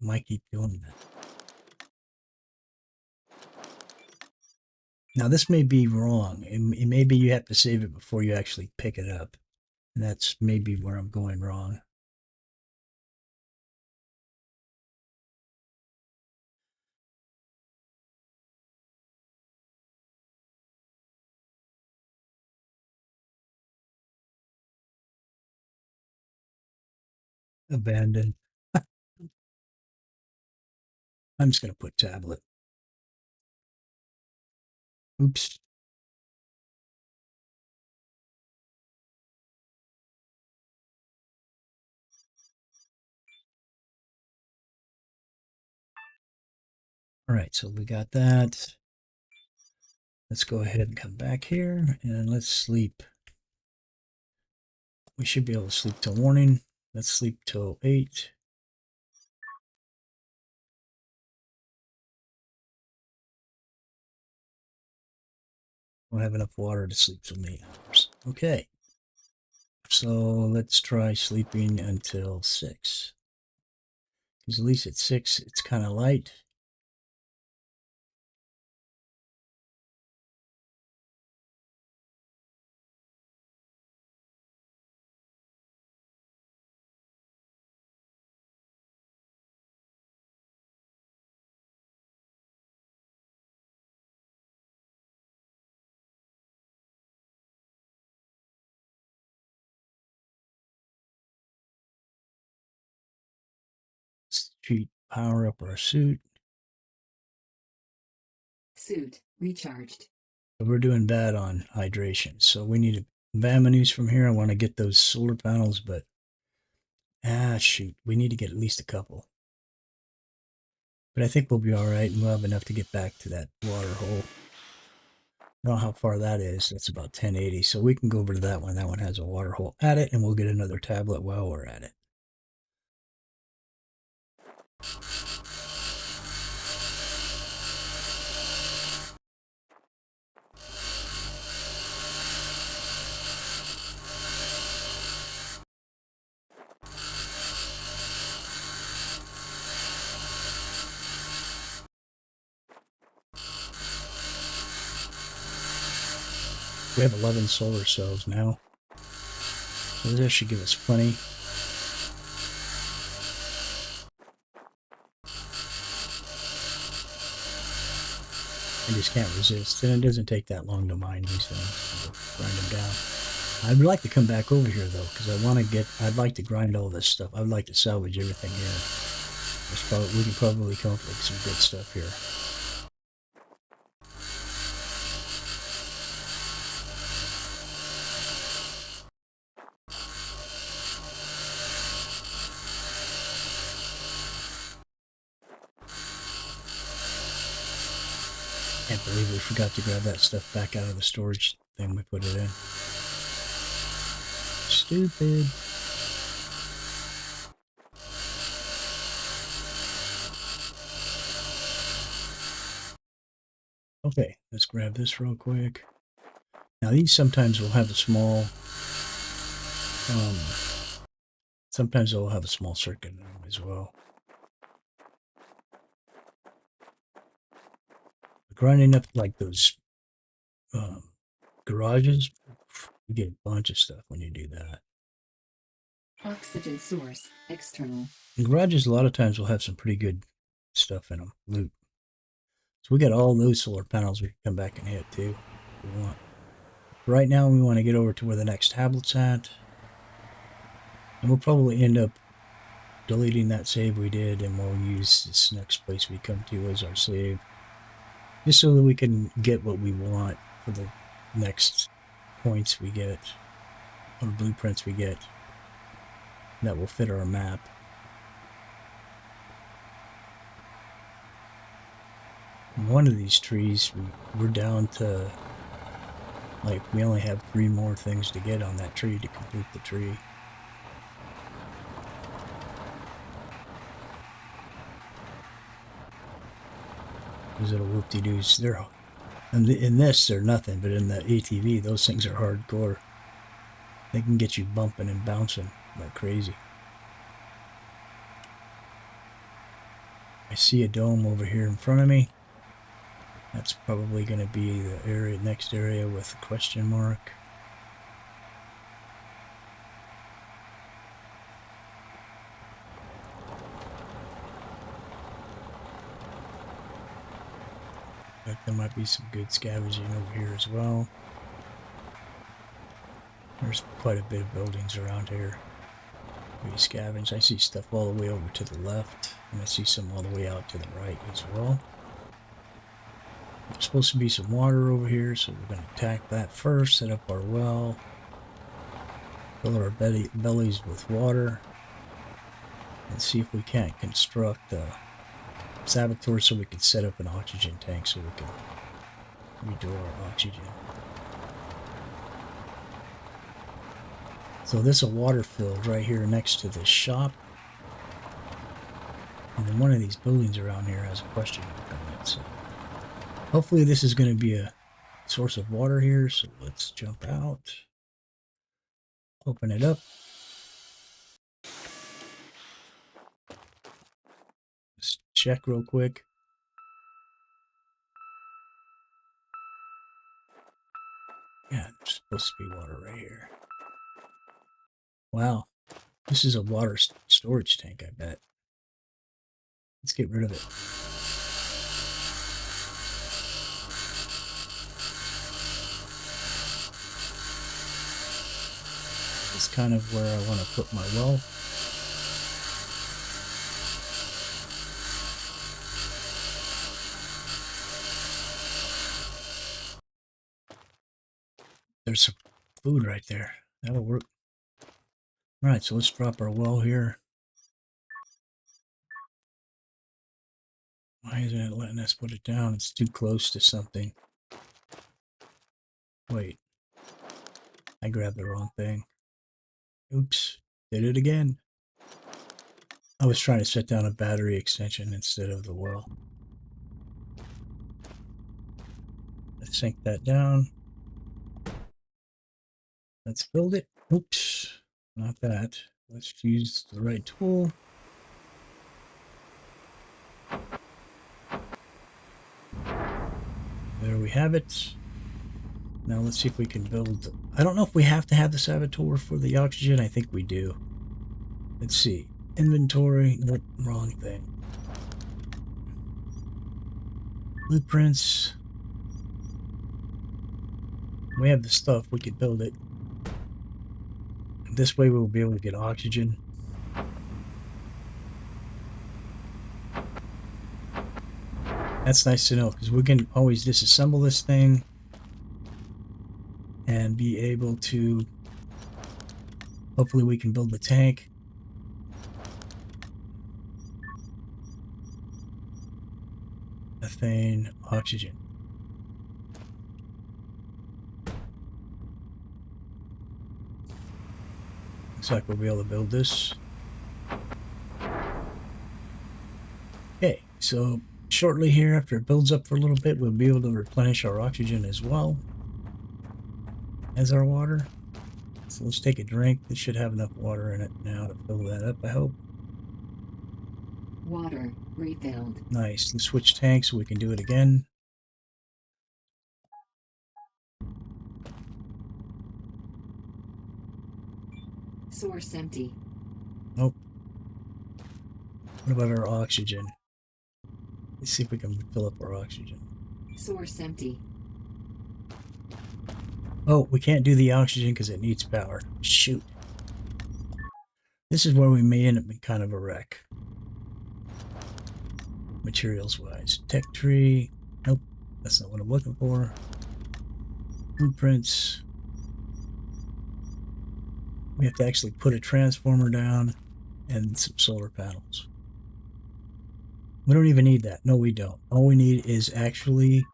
Might keep doing that. Now this may be wrong. It may be you have to save it before you actually pick it up. And that's maybe where I'm going wrong. Abandoned. I'm just going to put tablet. Oops. All right, so we got that. Let's go ahead and come back here and let's sleep. We should be able to sleep till morning. Let's sleep till 8. We'll have enough water to sleep till 8 hours. Okay. So let's try sleeping until 6. Because at least at 6, it's kind of light. Let's power up our suit. Suit recharged. We're doing bad on hydration, so we need to Vamanews from here. I want to get those solar panels, but shoot, we need to get at least a couple. But I think we'll be all right, and we'll have enough to get back to that water hole. I don't know how far that is. That's about 1080, so we can go over to that one. That one has a water hole at it, and we'll get another tablet while we're at it. We have 11 solar cells now. So this should give us plenty. I just can't resist. And it doesn't take that long to mine these things. We'll grind them down. I'd like to come back over here though, because I'd like to grind all this stuff. I'd like to salvage everything here. We can probably come up with some good stuff here. Can't believe we forgot to grab that stuff back out of the storage thing we put it in. Stupid. Okay, let's grab this real quick. Now these sometimes will have a small, sometimes they'll have a small circuit in them as well. Grinding up like those garages, you get a bunch of stuff when you do that. Oxygen source external. And garages a lot of times will have some pretty good stuff in them, loot. So we got all those solar panels we can come back and hit too if we want. Right now we want to get over to where the next tablet's at. And we'll probably end up deleting that save we did, and we'll use this next place we come to as our save. Just so that we can get what we want for the next points we get, or blueprints we get, that will fit our map. And one of these trees, we're down to, like, we only have 3 more things to get on that tree to complete the tree. These little whoop-de-doos, in this, they're nothing, but in the ATV, those things are hardcore. They can get you bumping and bouncing like crazy. I see a dome over here in front of me. That's probably going to be the next area with a question mark. In fact, there might be some good scavenging over here as well. There's quite a bit of buildings around here. We scavenge. I see stuff all the way over to the left, and I see some all the way out to the right as well. There's supposed to be some water over here, so we're going to attack that first, set up our well, fill our bellies with water, and see if we can't construct a saboteur so we can set up an oxygen tank so we can redo our oxygen. So this is a water field right here next to the shop. And then one of these buildings around here has a question mark on it. So hopefully this is going to be a source of water here. So let's jump out. Open it up. Just check real quick. Yeah, there's supposed to be water right here. Wow. This is a water storage tank, I bet. Let's get rid of it. It's kind of where I want to put my well. There's some food right there. That'll work. Alright, so let's drop our well here. Why isn't it letting us put it down? It's too close to something. Wait. I grabbed the wrong thing. Oops. Did it again. I was trying to set down a battery extension instead of the well. Let's sink that down. Let's build it. Oops. Not that. Let's use the right tool. There we have it. Now let's see if we can build... I don't know if we have to have the saboteur for the oxygen. I think we do. Let's see. Inventory. Nope, wrong thing. Blueprints. We have the stuff. We could build it. This way we'll be able to get oxygen. That's nice to know, because we can always disassemble this thing and be able to... Hopefully we can build the tank. Methane, oxygen. Looks like we'll be able to build this. Okay, so shortly here, after it builds up for a little bit, we'll be able to replenish our oxygen as well as our water. So let's take a drink. This should have enough water in it now to fill that up, I hope. Water refilled. Nice. Let's switch tanks so we can do it again. Source empty. Nope. What about our oxygen? Let's see if we can fill up our oxygen. Source empty. Oh, we can't do the oxygen because it needs power. Shoot. This is where we may end up in kind of a wreck. Materials-wise. Tech tree. Nope. That's not what I'm looking for. Blueprints. We have to actually put a transformer down and some solar panels. We don't even need that. No, we don't. All we need is actually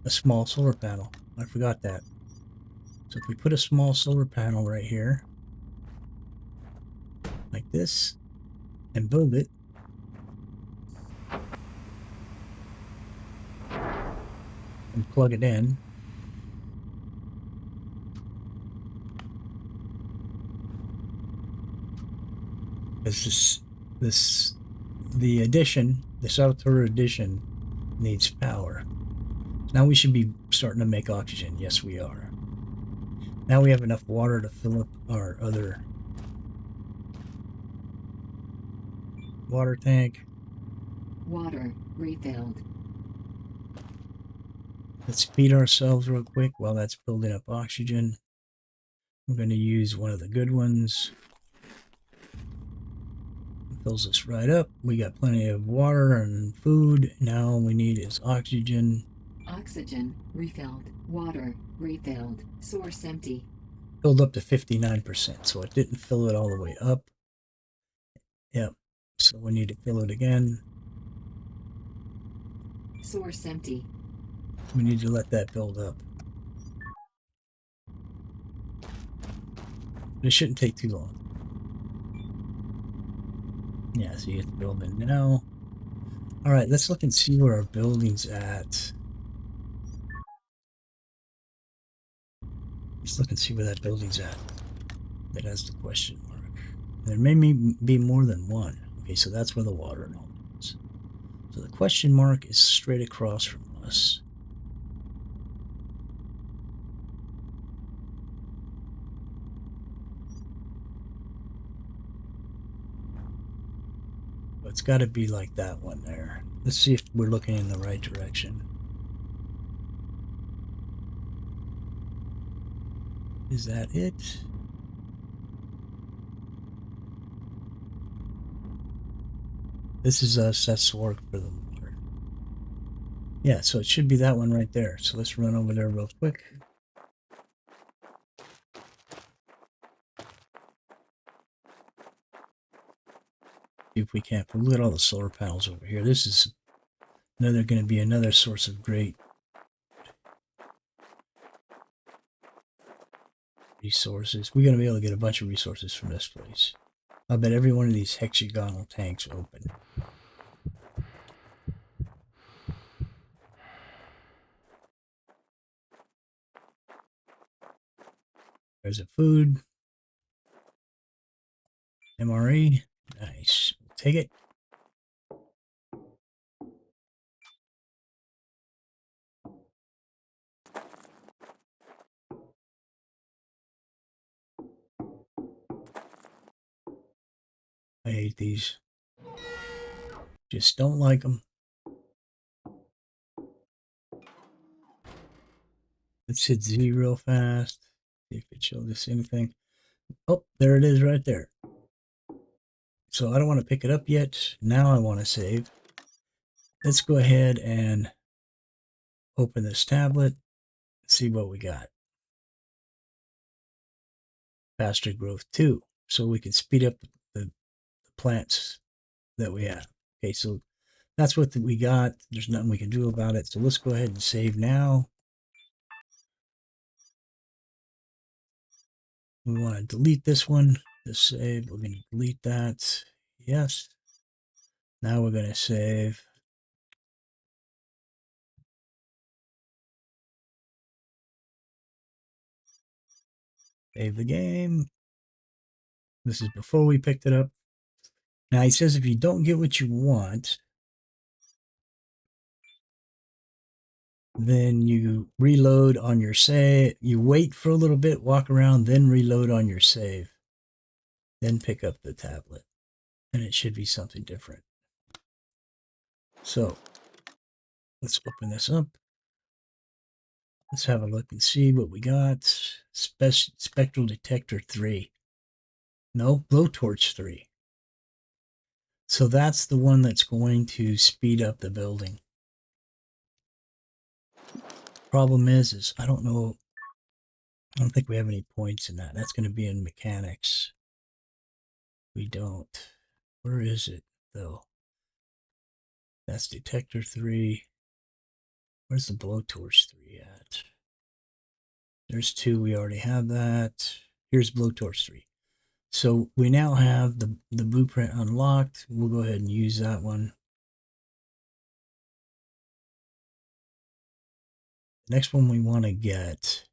a small solar panel. I forgot that. So if we put a small solar panel right here, like this, and build it, and plug it in, because the addition, the saboteur addition, needs power. Now we should be starting to make oxygen. Yes, we are. Now we have enough water to fill up our other water tank. Water refilled. Let's feed ourselves real quick while that's building up oxygen. I'm going to use one of the good ones. Fills us right up. We got plenty of water and food. Now all we need is oxygen. Oxygen refilled. Water refilled. Source empty. Filled up to 59%, so it didn't fill it all the way up. Yep. So we need to fill it again. Source empty. We need to let that build up. It shouldn't take too long. Yeah, see, it's building now. All right, let's look and see where our building's at. Let's look and see where that building's at. That has the question mark. There may be more than one. Okay, so that's where the water is. So the question mark is straight across from us. So it's got to be like that one there. Let's see if we're looking in the right direction. Is that it? This is us. That's the work for the water. Yeah, so it should be that one right there. So let's run over there real quick. See if we can't. Look at all the solar panels over here. This is going to be another source of great resources. We're going to be able to get a bunch of resources from this place. I bet every one of these hexagonal tanks open. There's a food. MRE. Nice. Take it. I hate these. Just don't like them. Let's hit Z real fast. See if it shows us anything. Oh, there it is right there. So I don't want to pick it up yet. Now I want to save. Let's go ahead and open this tablet. See what we got. Faster growth 2. So we can speed up the plants that we have. Okay, so that's what we got. There's nothing we can do about it. So let's go ahead and save now. We want to delete this one. This save. We're going to delete that. Yes. Now we're going to save. Save the game. This is before we picked it up. Now he says if you don't get what you want, then you reload on your save. You wait for a little bit, walk around, then reload on your save. Then pick up the tablet. And it should be something different. So let's open this up. Let's have a look and see what we got. Spectral detector 3. No, blowtorch 3. So that's the one that's going to speed up the building. Problem is I don't know. I don't think we have any points in that. That's going to be in mechanics. We don't. Where is it though? That's detector 3. Where's the blowtorch 3 at? There's 2. We already have that. Here's blowtorch 3. So we now have the blueprint unlocked. We'll go ahead and use that one. The next one we want to get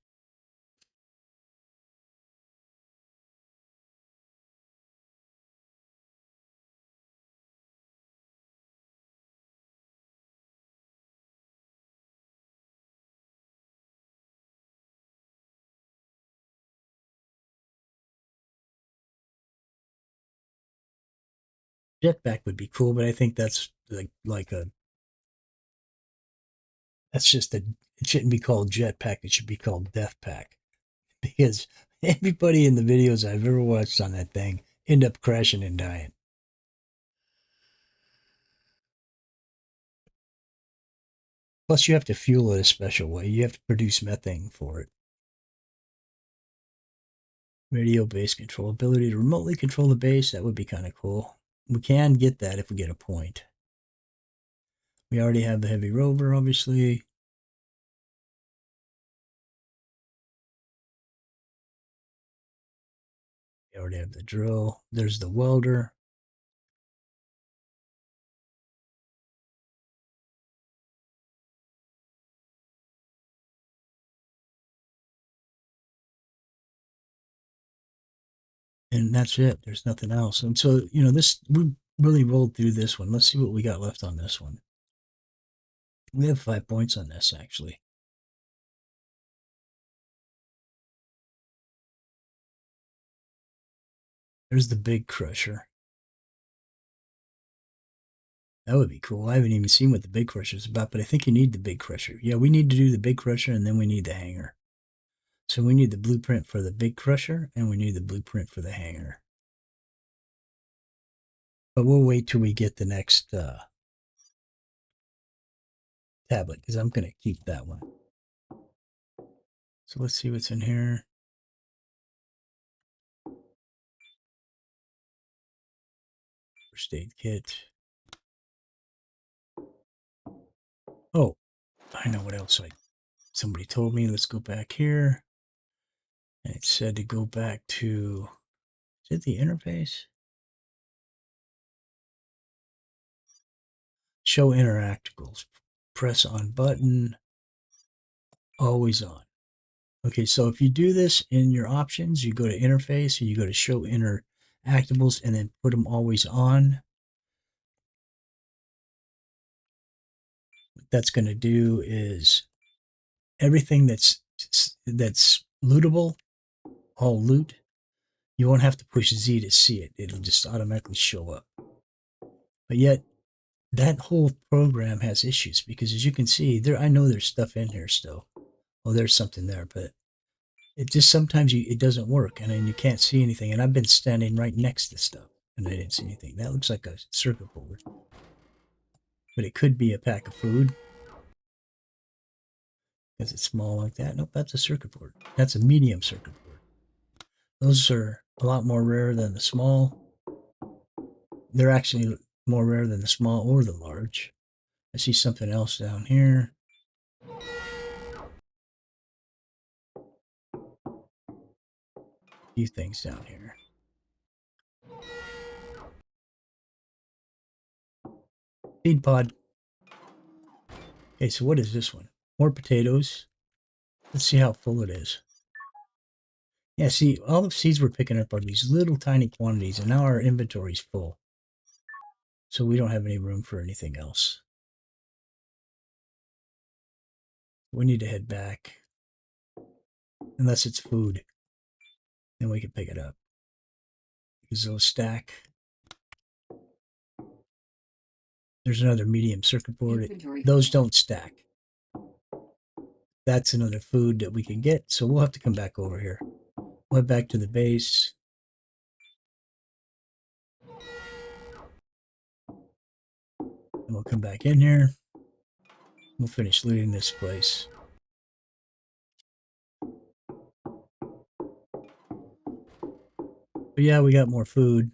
jetpack would be cool, but I think that's like a that's just a it shouldn't be called jetpack. It should be called death pack because everybody in the videos I've ever watched on that thing end up crashing and dying. Plus, you have to fuel it a special way. You have to produce methane for it. Radio base control. Ability to remotely control the base. That would be kind of cool. We can get that if we get a point. We already have the heavy rover, obviously. We already have the drill. There's the welder. And that's it. There's nothing else. And so, this, we really rolled through this one. Let's see what we got left on this one. We have 5 points on this, actually. There's the big crusher. That would be cool. I haven't even seen what the big crusher is about, but I think you need the big crusher. Yeah, we need to do the big crusher, and then we need the hangar. So we need the blueprint for the big crusher, and we need the blueprint for the hangar. But we'll wait till we get the next tablet, because I'm going to keep that one. So let's see what's in here. First aid kit. Oh, I know what else somebody told me. Let's go back here. And it said to go back to, is it the interface? Show interactables. Press on button. Always on. Okay, so if you do this in your options, you go to interface and you go to show interactables and then put them always on. What that's going to do is everything that's lootable, all loot, you won't have to push Z to see it. It'll just automatically show up. But yet, that whole program has issues because as you can see, I know there's stuff in here still. Oh, there's something there, but it just sometimes it doesn't work and then you can't see anything. And I've been standing right next to stuff and I didn't see anything. That looks like a circuit board. But it could be a pack of food. Because it's small like that. Nope, that's a circuit board. That's a medium circuit board. Those are a lot more rare than the small. They're actually more rare than the small or the large. I see something else down here. A few things down here. Seed pod. Okay, so what is this one? More potatoes. Let's see how full it is. Yeah, see, all the seeds we're picking up are these little tiny quantities, and now our inventory's full. So we don't have any room for anything else. We need to head back. Unless it's food. Then we can pick it up. Because they'll stack. There's another medium circuit board. Those don't stack. That's another food that we can get, so we'll have to come back over here. We'll head back to the base. And we'll come back in here. We'll finish looting this place. But yeah, we got more food.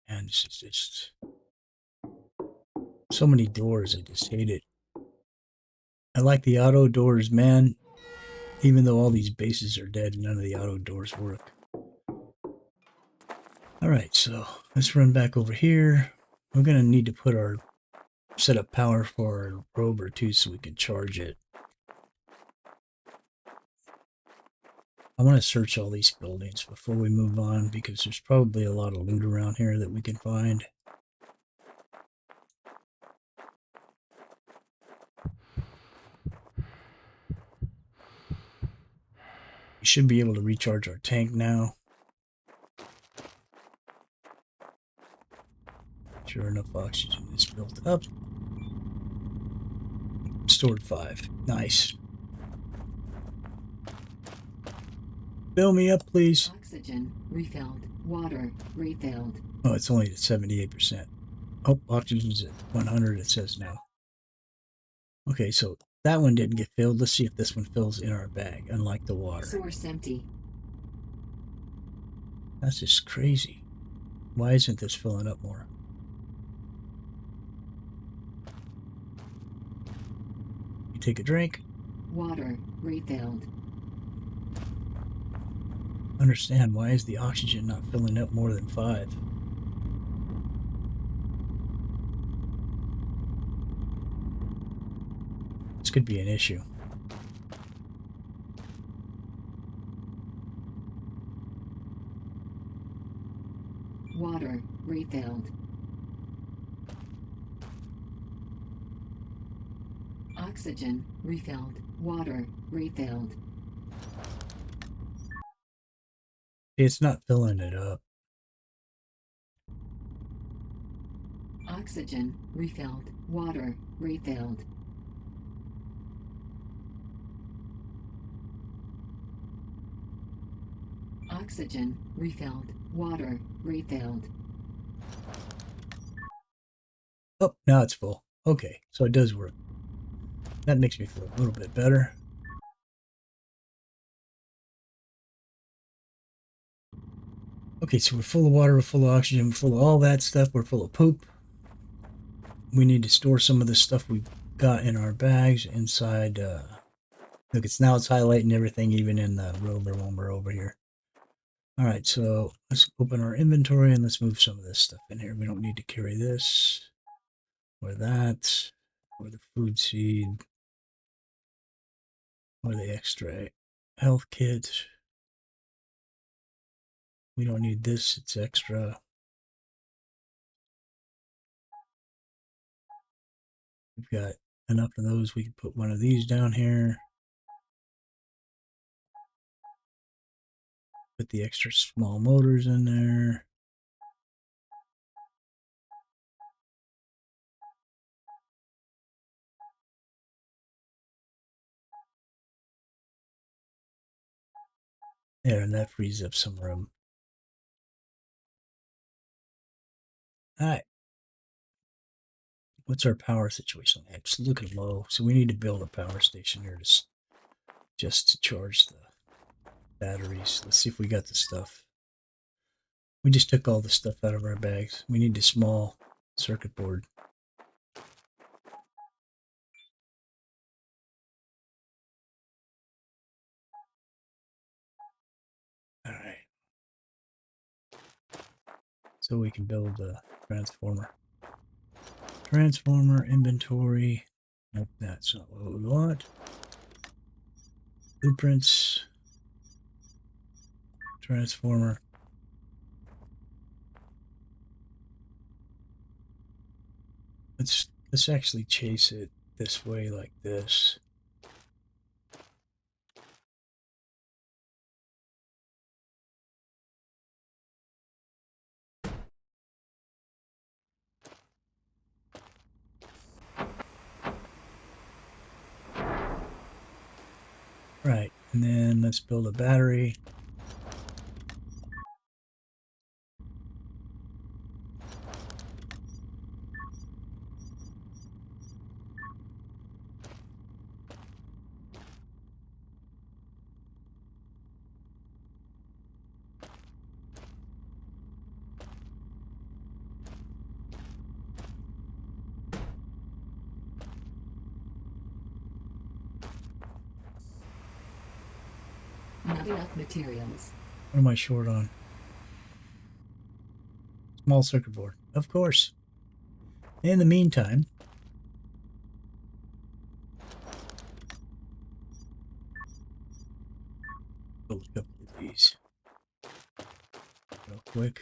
And this is just so many doors. I just hate it. I like the auto doors, man. Even though all these bases are dead, none of the auto doors work. All right, so let's run back over here. We're going to need to set up power for our rover too so we can charge it. I want to search all these buildings before we move on because there's probably a lot of loot around here that we can find. We should be able to recharge our tank now. Sure enough, oxygen is built up. Stored 5. Nice. Fill me up, please. Oxygen refilled. Water refilled. Oh, it's only at 78%. Oh, oxygen's at 100, it says now. Okay, so that one didn't get filled. Let's see if this one fills in our bag, unlike the water. Source empty. That's just crazy. Why isn't this filling up more? You take a drink. Water refilled. Understand, why is the oxygen not filling up more than 5? This could be an issue. Water refilled. Oxygen refilled. Water refilled. It's not filling it up. Oxygen refilled. Water refilled. Oxygen refilled. Water refilled. Oh, now it's full. Okay, so it does work. That makes me feel a little bit better. Okay, so we're full of water, we're full of oxygen, we're full of all that stuff, we're full of poop. We need to store some of the stuff we've got in our bags inside. Look, it's highlighting everything, even in the rover when we're over here. All right, so let's open our inventory and let's move some of this stuff in here. We don't need to carry this or that or the food seed or the extra health kit. We don't need this, it's extra. We've got enough of those. We can put one of these down here. Put the extra small motors in there. There, and that frees up some room. All right. What's our power situation? It's looking low, so we need to build a power station here just to charge the batteries. Let's see if we got the stuff. We just took all the stuff out of our bags. We need a small circuit board. All right. So we can build a transformer. Transformer inventory. Nope, that's not what we want. Blueprints. Transformer. Let's actually chase it this way, like this. Right, and then let's build a battery. Not enough materials. What am I short on? Small circuit board, of course. In the meantime, build a couple of these real quick.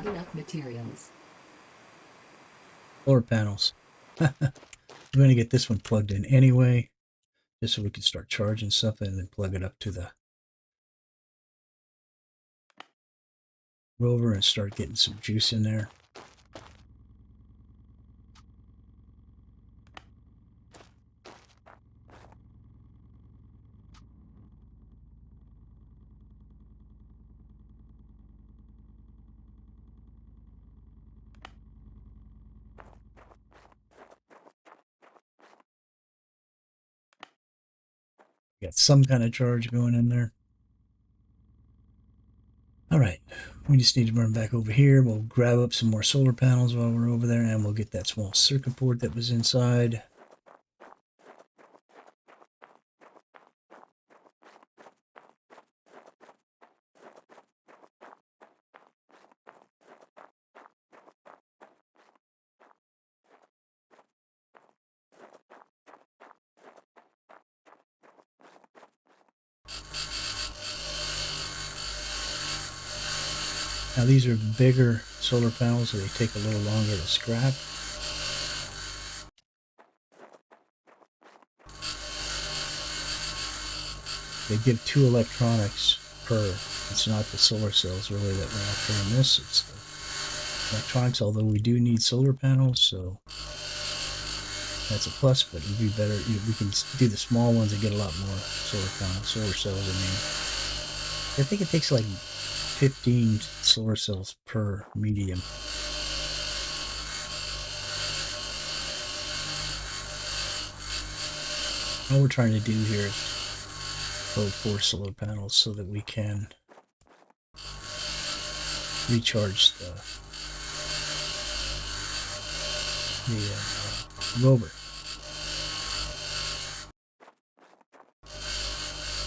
enough materials. Solar panels. I'm going to get this one plugged in anyway, just so we can start charging something and then plug it up to the rover and start getting some juice in there. Got some kind of charge going in there. All right, we just need to run back over here. We'll grab up some more solar panels while we're over there, and we'll get that small circuit board that was inside. Now these are bigger solar panels, so they take a little longer to scrap. They give 2 electronics per. It's not the solar cells really that we're after in this, it's the electronics, although we do need solar panels, so that's a plus, but it would be better. We can do the small ones and get a lot more solar panels, solar cells, I mean. I think it takes like 15 solar cells per medium. All we're trying to do here is build 4 solar panels so that we can recharge the rover.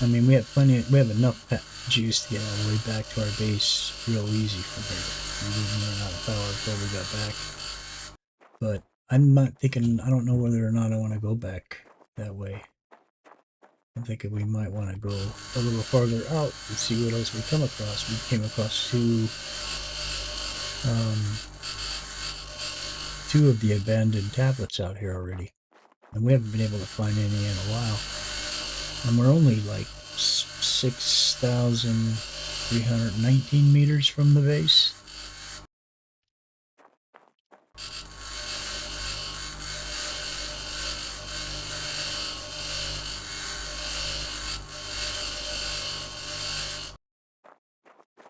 I mean, we have enough juice to get all the way back to our base real easy from here. We didn't run out of power before we got back. But I'm not thinking, I don't know whether or not I want to go back that way. I'm thinking we might want to go a little farther out and see what else we come across. We came across two of the abandoned tablets out here already. And we haven't been able to find any in a while. And we're only like 6,319 meters from the base.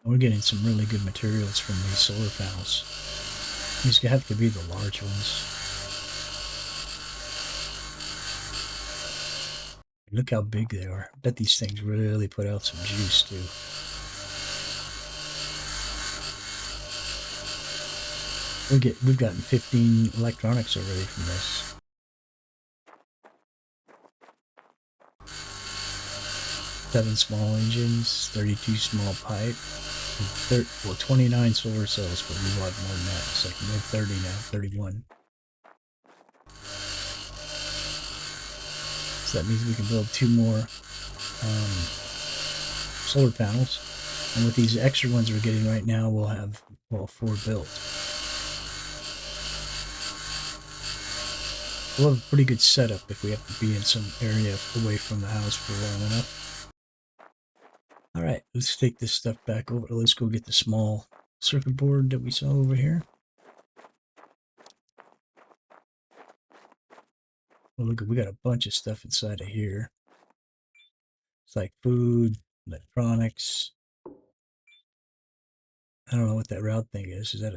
We're getting some really good materials from these solar panels. These have to be the large ones. Look how big they are. I bet these things really put out some juice too. We've gotten 15 electronics already from this. Seven small engines, 32 small pipe, 29 solar cells, but we want more than that. It's like we have 30 now, 31. So that means we can build 2 more solar panels. And with these extra ones we're getting right now, we'll have, 4 built. We'll have a pretty good setup if we have to be in some area away from the house for long enough. Alright, let's take this stuff back over. Let's go get the small circuit board that we saw over here. Well, look, we got a bunch of stuff inside of here. It's like food, electronics. I don't know what that route thing is. Is that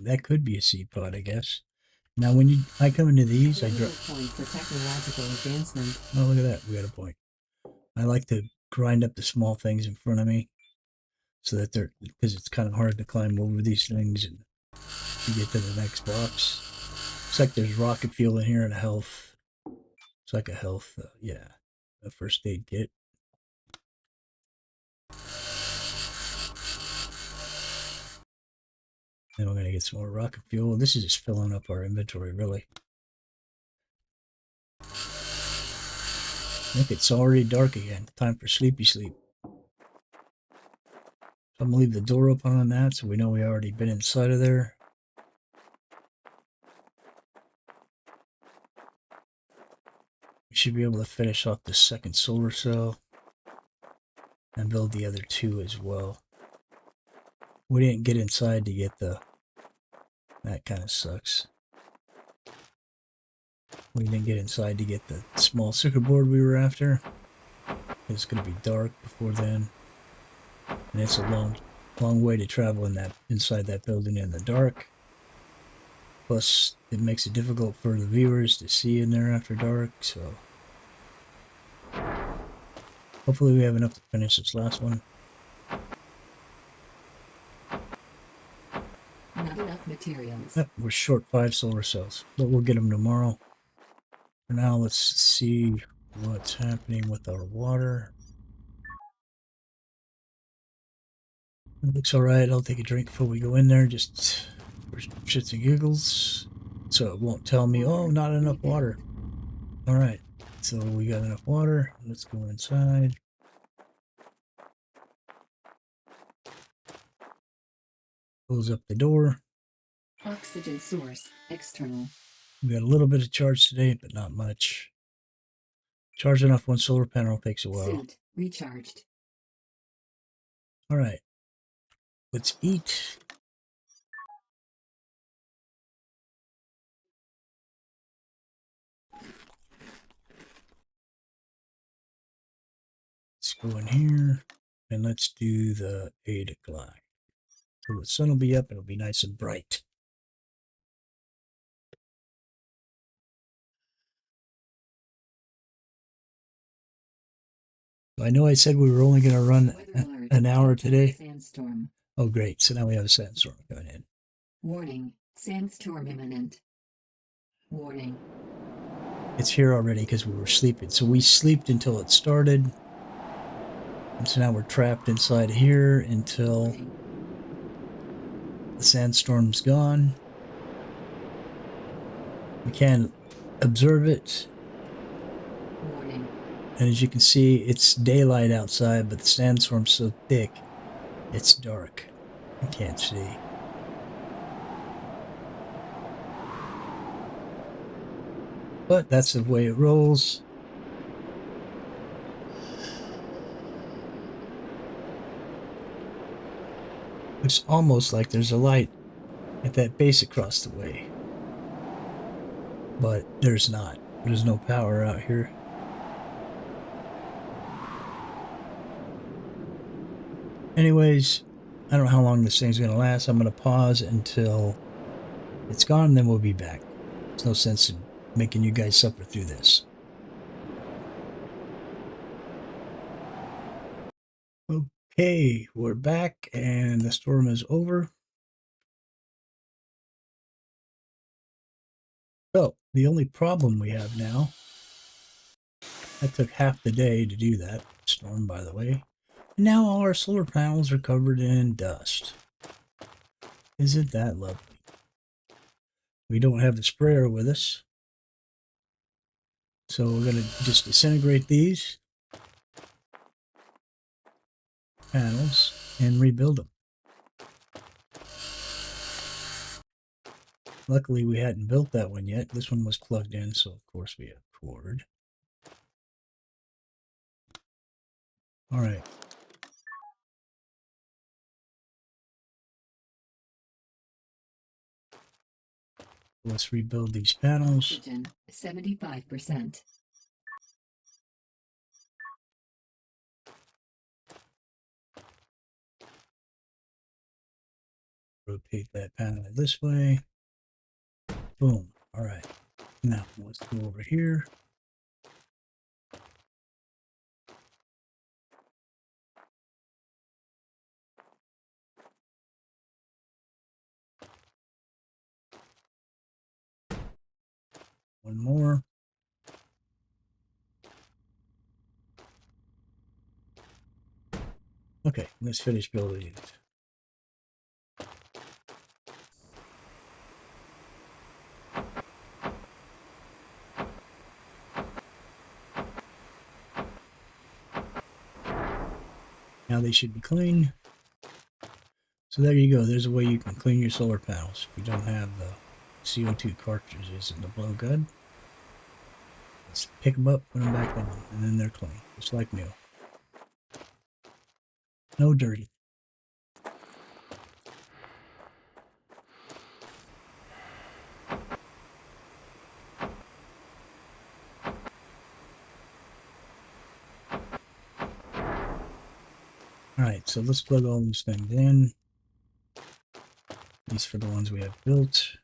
that could be a seed pod, I guess. Now, when I come into these, I drop. Point for technological advancement. Oh, look at that! We got a point. I like to grind up the small things in front of me, so that because it's kind of hard to climb over these things and to get to the next box. Looks like there's rocket fuel in here and a health. It's like a health, a first aid kit. Then we're gonna get some more rocket fuel. This is just filling up our inventory, really. Look, it's already dark again. Time for sleepy sleep. I'm gonna leave the door open on that so we know we already been inside of there. We should be able to finish off the second solar cell and build the other two as well. We didn't get inside to get the... That kind of sucks. We didn't get inside to get the small circuit board we were after. It's going to be dark before then. And it's a long way to travel inside that building in the dark. Plus, it makes it difficult for the viewers to see in there after dark, so... Hopefully we have enough to finish this last one. Not enough materials. Yep, we're short 5 solar cells, but we'll get them tomorrow. For now, let's see what's happening with our water. It looks alright. I'll take a drink before we go in there, just for shits and giggles. So it won't tell me, oh, not enough water. Alright, so we got enough water. Let's go inside. Close up the door. Oxygen source external. We got a little bit of charge today, but not much. Charging off one solar panel takes a while. Suit recharged. Alright. Let's eat. Let's go in here and let's do the 8 o'clock. So the sun will be up, it'll be nice and bright. I know I said we were only going to run an hour today. Sandstorm. Oh, great. So now we have a sandstorm going in. Warning. Sandstorm imminent. Warning. It's here already because we were sleeping. So we slept until it started. And so now we're trapped inside here until Warning. the sandstorm's gone. We can observe it. Warning. And as you can see, it's daylight outside, but the sandstorm's so thick, it's dark. You can't see. But that's the way it rolls. Looks almost like there's a light at that base across the way. But there's not. There's no power out here. Anyways, I don't know how long this thing's going to last. I'm going to pause until it's gone, and then we'll be back. There's no sense in making you guys suffer through this. Okay, we're back, and the storm is over. So, the only problem we have now, that took half the day to do that storm, by the way. And now all our solar panels are covered in dust. Isn't that lovely? We don't have the sprayer with us. So we're going to just disintegrate these panels and rebuild them. Luckily, we hadn't built that one yet. This one was plugged in, so of course we have cord. All right. Let's rebuild these panels. Oxygen 75%. Rotate that panel this way. Boom. All right. Now let's go over here. One more. Okay, let's finish building it. Now they should be clean. So there you go. There's a way you can clean your solar panels if you don't have the CO2 cartridges in the blowgun. Just pick them up, put them back on, and then they're clean, just like new. No dirty. Alright, so let's plug all these things in. These for the ones we have built.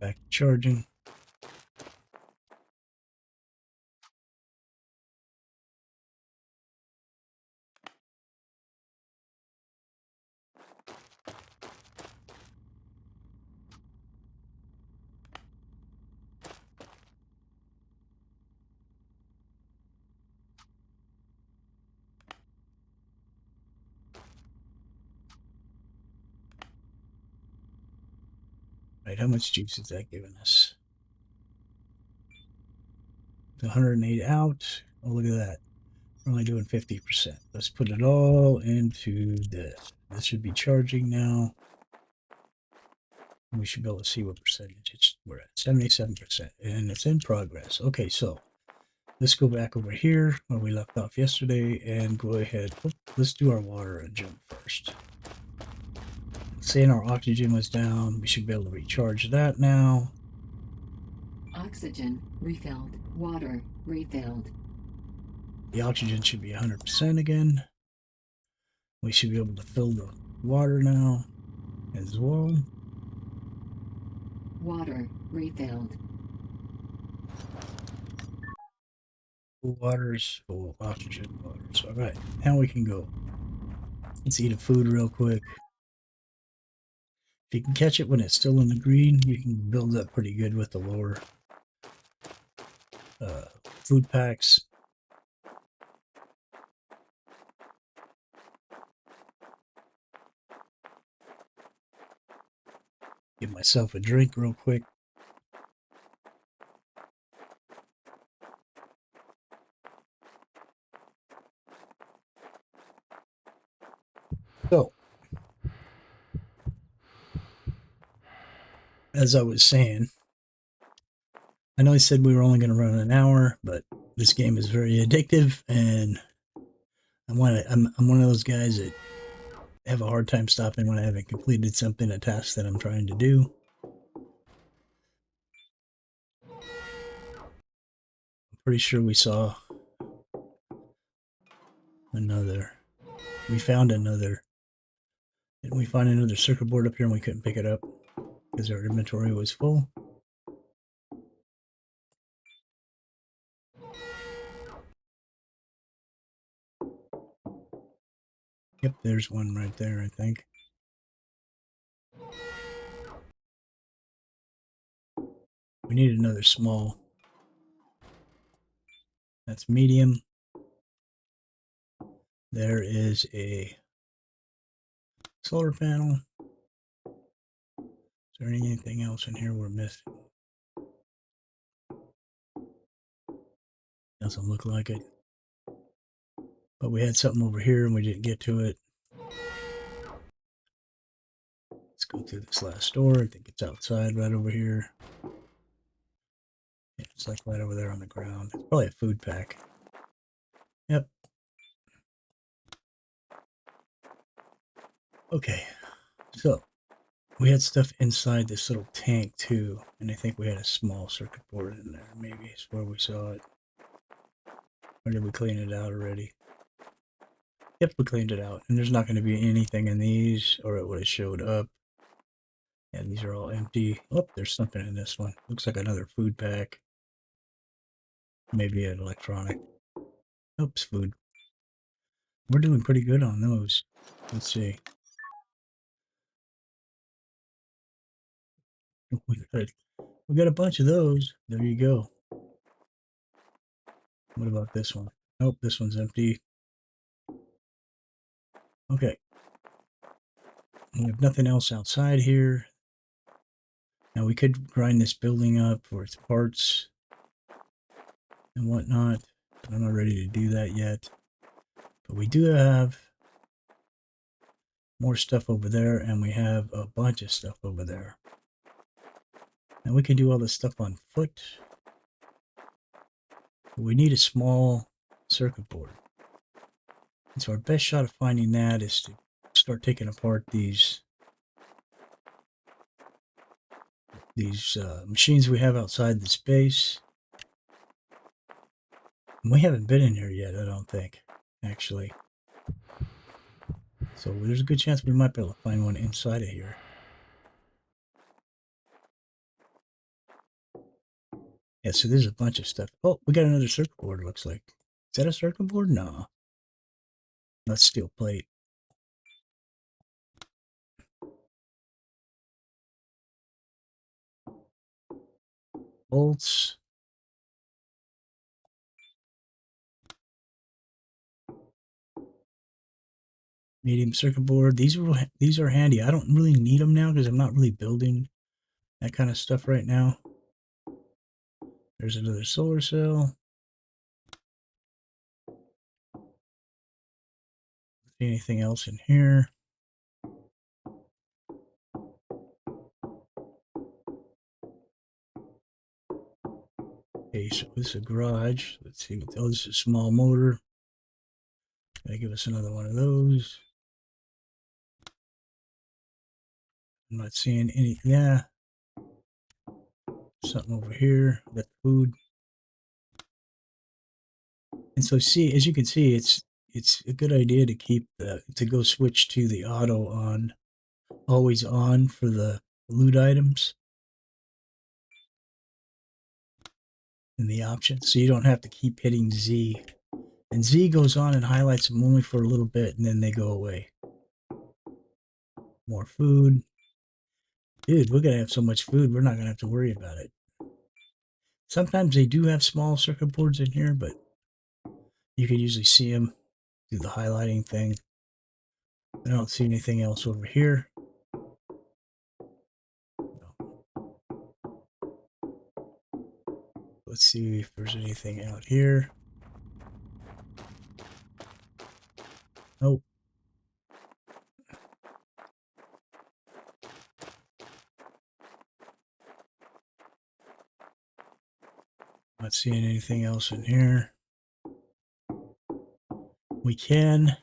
Back to charging. Right, how much juice is that giving us? 108 out. Oh, look at that. We're only doing 50%. Let's put it all into this. This should be charging now. We should be able to see what percentage we're at. 77%. And it's in progress. Okay, so let's go back over here where we left off yesterday and go ahead. Let's do our water and jump first. Saying our oxygen was down, we should be able to recharge that now. Oxygen refilled. Water refilled. The oxygen should be 100% again. We should be able to fill the water now as well. Water refilled. Full waters, full oxygen waters. All right, now we can go. Let's eat a food real quick. If you can catch it when it's still in the green, you can build up pretty good with the lower food packs. Give myself a drink real quick. So, as I was saying, I know I said we were only going to run an hour, but this game is very addictive, and I'm one of those guys that have a hard time stopping when I haven't completed something, a task that I'm trying to do. I'm pretty sure we saw another. We found another. Didn't we find another circuit board up here and we couldn't pick it up because our inventory was full? Yep, there's one right there, I think. We need another small. That's medium. There is a solar panel. Is there anything else in here we're missing? Doesn't look like it. But we had something over here and we didn't get to it. Let's go through this last door. I think it's outside right over here. Yeah, it's like right over there on the ground. It's probably a food pack. Yep. Okay. So we had stuff inside this little tank too. And I think we had a small circuit board in there. Maybe it's where we saw it. Or did we clean it out already? Yep, we cleaned it out. And there's not going to be anything in these or it would have showed up. Yeah, these are all empty. Oh, there's something in this one. Looks like another food pack. Maybe an electronic. Oops, food. We're doing pretty good on those. Let's see. We got a bunch of those. There you go. What about this one? Nope, this one's empty. Okay. We have nothing else outside here. Now we could grind this building up for its parts and whatnot. I'm not ready to do that yet. But we do have more stuff over there, and we have a bunch of stuff over there. And we can do all this stuff on foot. But we need a small circuit board. And so our best shot of finding that is to start taking apart these machines we have outside the space. And we haven't been in here yet, I don't think, actually. So there's a good chance we might be able to find one inside of here. Yeah, so there's a bunch of stuff. Oh, we got another circuit board, it looks like. Is that a circuit board? No. That's steel plate. Bolts. Medium circuit board. These are handy. I don't really need them now because I'm not really building that kind of stuff right now. There's another solar cell. See anything else in here? Okay, so this is a garage. Let's see. Oh, this is a small motor. Gotta give us another one of those. I'm not seeing any. Yeah. Something over here. Got food. And so see, as you can see, it's a good idea to keep to go switch to the auto on, always on for the loot items in the options. So you don't have to keep hitting Z. And Z goes on and highlights them only for a little bit and then they go away. More food. Dude, we're going to have so much food, we're not going to have to worry about it. Sometimes they do have small circuit boards in here, but you can usually see them through the highlighting thing. I don't see anything else over here. Let's see if there's anything out here. Nope. Not seeing anything else in here. We can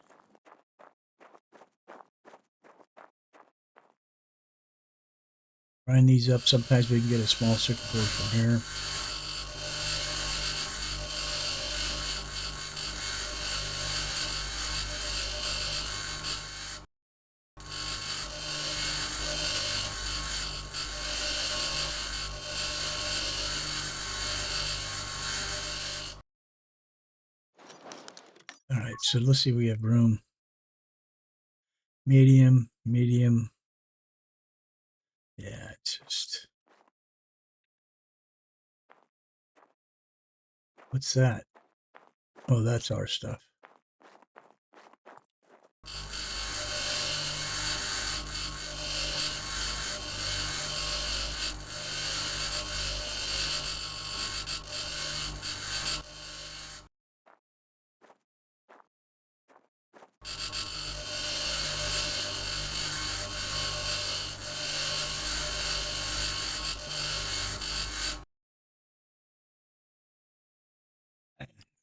grind these up. Sometimes we can get a small circuit board from here. All right, so let's see. We have room. Medium, medium. Yeah, it's just. What's that? Oh, that's our stuff.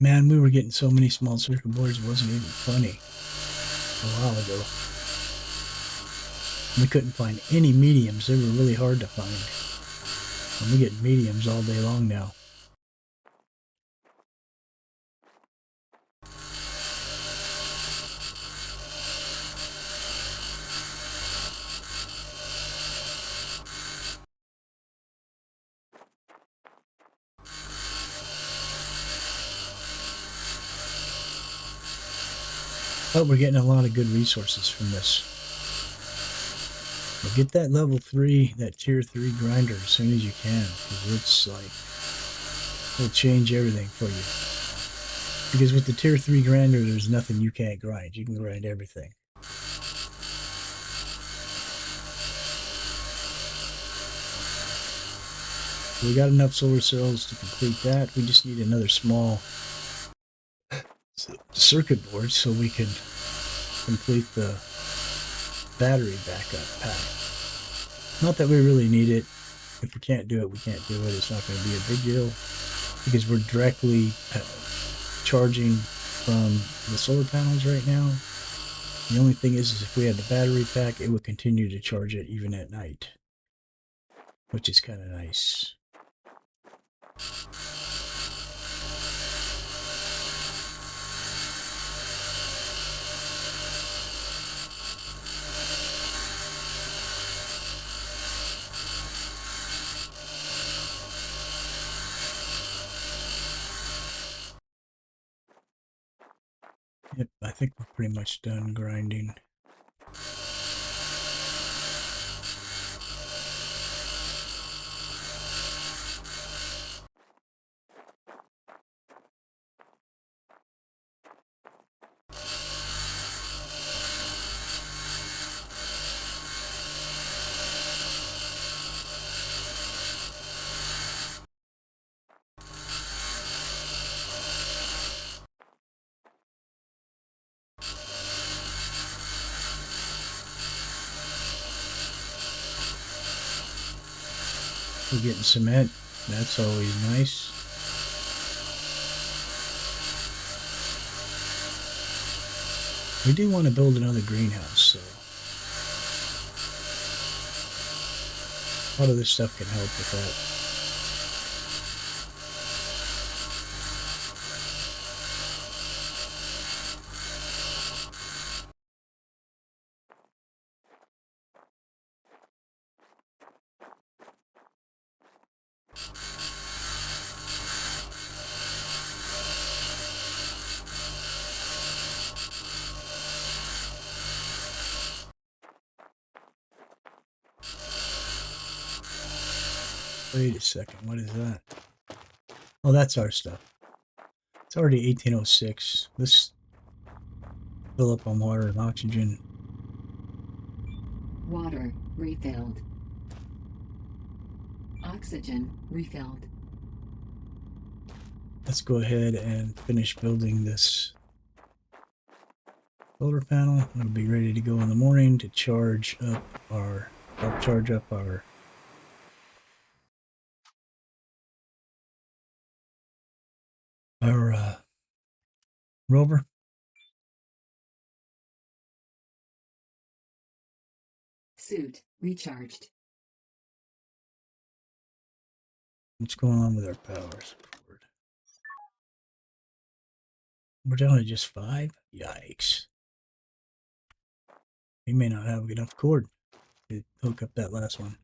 Man, we were getting so many small circuit boards, it wasn't even funny a while ago. We couldn't find any mediums. They were really hard to find. And we get mediums all day long now. But we're getting a lot of good resources from this. But get that level 3, that tier 3 grinder as soon as you can, because it's like, it'll change everything for you. Because with the tier 3 grinder, there's nothing you can't grind. You can grind everything. We got enough solar cells to complete that. We just need another small circuit board so we can complete the battery backup pack. Not that we really need it. If we can't do it, we can't do it. It's not going to be a big deal because we're directly charging from the solar panels right now. The only thing is if we had the battery pack, it would continue to charge it even at night, which is kind of nice. Yep, I think we're pretty much done grinding. We're getting cement. That's always nice. We do want to build another greenhouse, so a lot of this stuff can help with that. Wait a second, what is that? Oh, that's our stuff. It's already 1806. Let's fill up on water and oxygen. Water refilled. Oxygen refilled. Let's go ahead and finish building this solar panel. It'll be ready to go in the morning to charge up our, help charge up our rover. Suit recharged. What's going on with our power support? We're down to just 5? Yikes. We may not have enough cord to hook up that last one.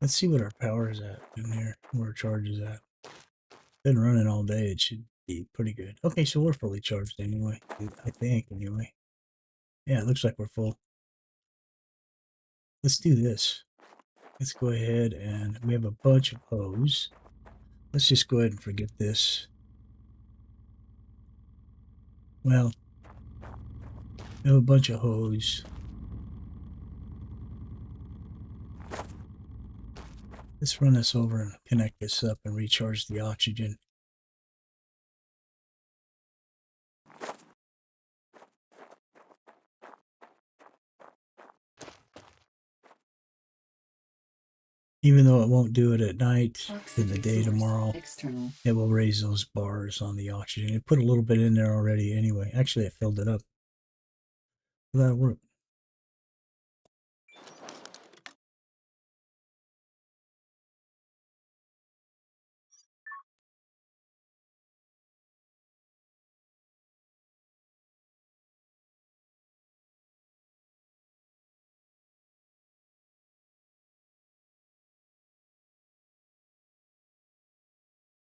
Let's see what our power is at in here, where our charge is at. Been running all day, it should be pretty good. Okay, so we're fully charged anyway, I think, anyway. Yeah, it looks like we're full. Let's do this. Let's go ahead and we have a bunch of hose. Let's just go ahead and forget this. Well, we have a bunch of hose. Let's run this over and connect this up and recharge the oxygen. Even though it won't do it at night, in the Oxygen day source tomorrow, external. it will raise those bars on the oxygen. It put a little bit in there already anyway. Actually, it filled it up. That'll work.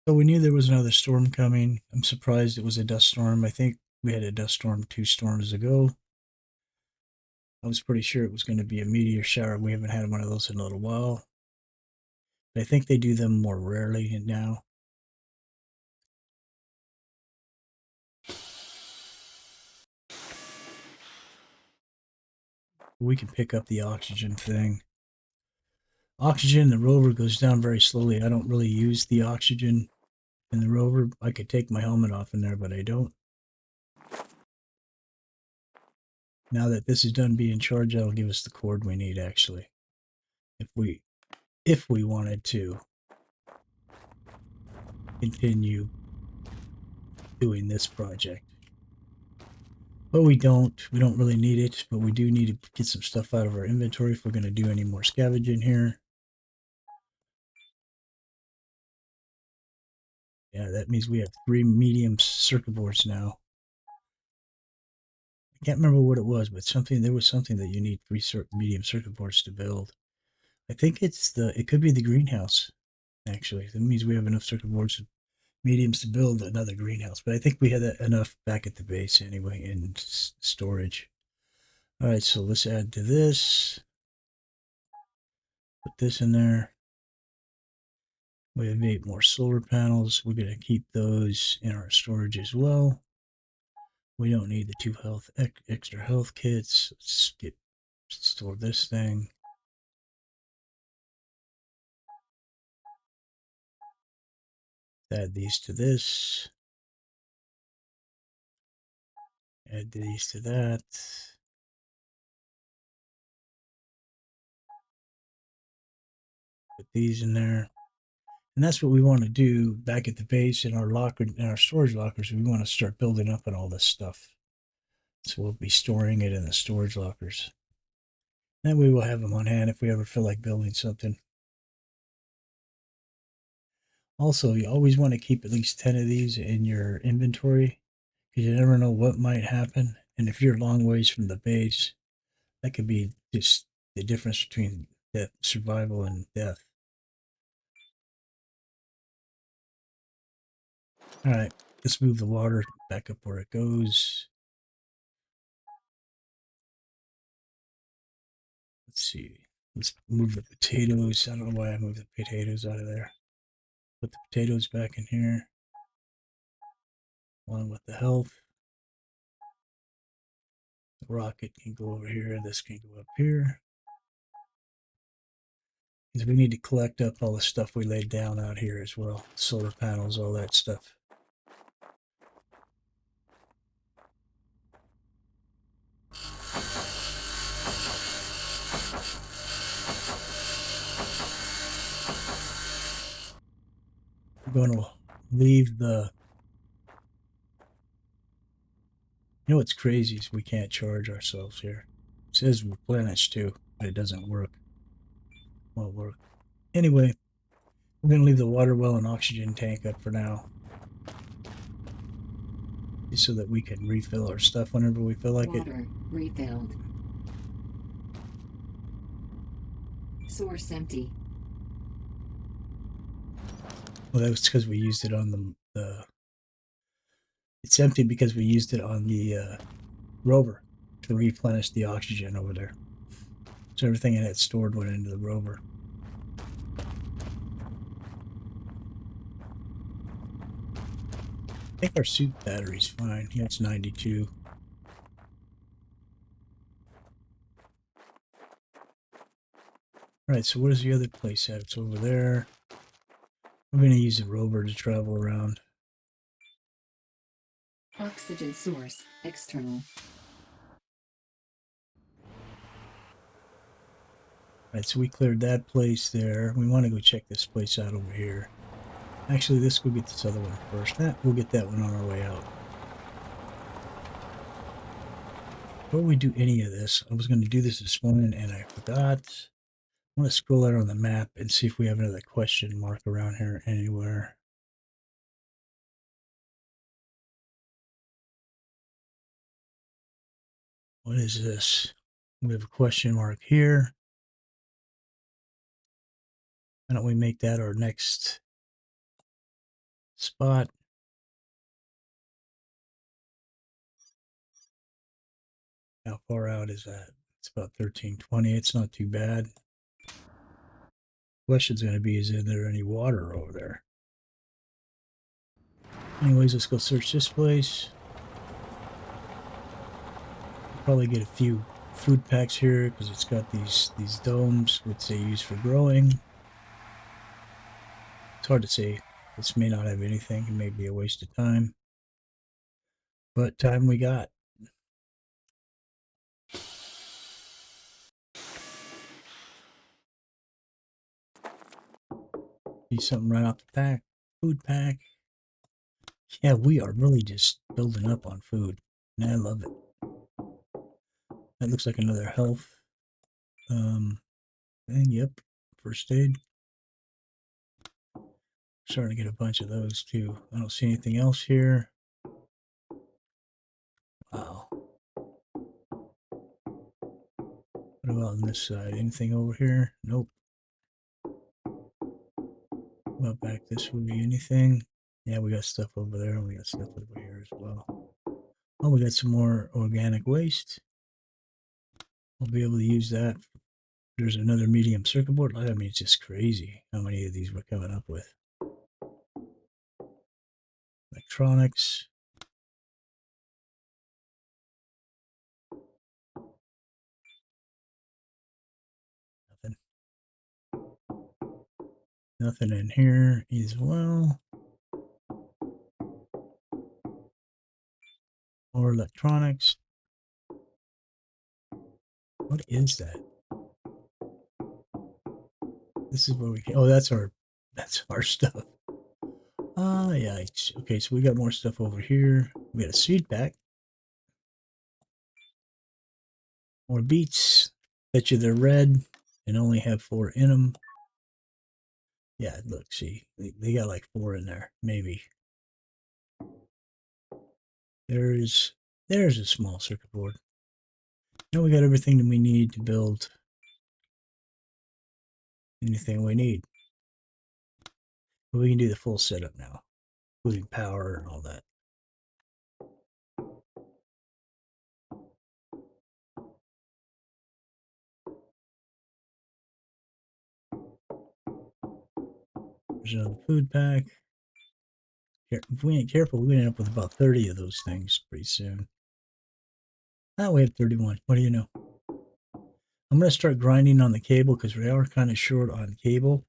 So we knew there was another storm coming. I'm surprised it was a dust storm. I think we had a dust storm 2 storms ago. I was pretty sure it was going to be a meteor shower. We haven't had one of those in a little while. But I think they do them more rarely now. We can pick up the oxygen thing. Oxygen in the rover goes down very slowly. I don't really use the oxygen in the rover. I could take my helmet off in there, but I don't. Now that this is done being charged, that'll give us the cord we need, actually. If we wanted to continue doing this project. But we don't. We don't really need it, but we do need to get some stuff out of our inventory if we're going to do any more scavenging here. Yeah, that means we have 3 medium circuit boards now. I can't remember what it was, but there was something that you need 3 medium circuit boards to build. I think it could be the greenhouse, actually. That means we have enough circuit boards mediums to build another greenhouse, but I think we had enough back at the base anyway in storage. All right, so let's add to this. Put this in there. We have 8 more solar panels. We're going to keep those in our storage as well. We don't need the 2 extra health kits. Let's store this thing. Add these to this. Add these to that. Put these in there. And that's what we want to do back at the base in our storage lockers. We want to start building up on all this stuff. So we'll be storing it in the storage lockers. That way we'll have them on hand if we ever feel like building something. Also, you always want to keep at least 10 of these in your inventory because you never know what might happen. And if you're long ways from the base, that could be just the difference between survival and death. All right, let's move the water back up where it goes. Let's see. Let's move the potatoes. I don't know why I moved the potatoes out of there. Put the potatoes back in here, along with the health. The rocket can go over here. This can go up here. Because we need to collect up all the stuff we laid down out here as well. Solar panels, all that stuff. We're going to leave the... You know what's crazy is we can't charge ourselves here. It says replenish too, but it doesn't work. Won't work. Anyway, we're going to leave the water well and oxygen tank up for now. Just so that we can refill our stuff whenever we feel like it. Water refilled. Source empty. Well, that was because we used it on the it's empty because we used it on the rover to replenish the oxygen over there. So everything it had stored went into the rover. I think our suit battery's fine. Yeah, it's 92. Alright, so where's the other place at? It's over there. We're going to use the rover to travel around. Oxygen source external. Alright, so we cleared that place there. We want to go check this place out over here. Actually, let's go get this other one first. We'll get that one on our way out. Before we do any of this, I was going to do this morning and I forgot. I want to scroll out on the map and see if we have another question mark around here anywhere. What is this? We have a question mark here. Why don't we make that our next spot? How far out is that? It's about 1320. It's not too bad. Question's going to be, is there any water over there? Anyways, let's go search this place. We'll probably get a few food packs here because it's got these domes which they use for growing. It's hard to say. This may not have anything. It may be a waste of time. But time we got. See something right off the pack. Food pack. Yeah, we are really just building up on food. And I love it. That looks like another health. And yep. First aid. Starting to get a bunch of those too. I don't see anything else here. Wow. What about on this side? Anything over here? Nope. What about back this way? Anything? Yeah, we got stuff over there. We got stuff over here as well. Oh, we got some more organic waste. We'll be able to use that. There's another medium circuit board. I mean, it's just crazy how many of these we're coming up with. Electronics. Nothing. Nothing in here as well. More electronics. What is that? This is where we can. Oh, that's our stuff. Yeah. Okay, so we got more stuff over here. We got a seed pack. More beets. Bet you they're red and only have 4 in them. Yeah, look, see, they got like 4 in there, maybe. There's a small circuit board. Now we got everything that we need to build anything we need. But we can do the full setup now, including power and all that. There's another food pack. If we ain't careful, we're gonna end up with about 30 of those things pretty soon. Oh, we have 31. What do you know? I'm gonna start grinding on the cable because we are kind of short on cable.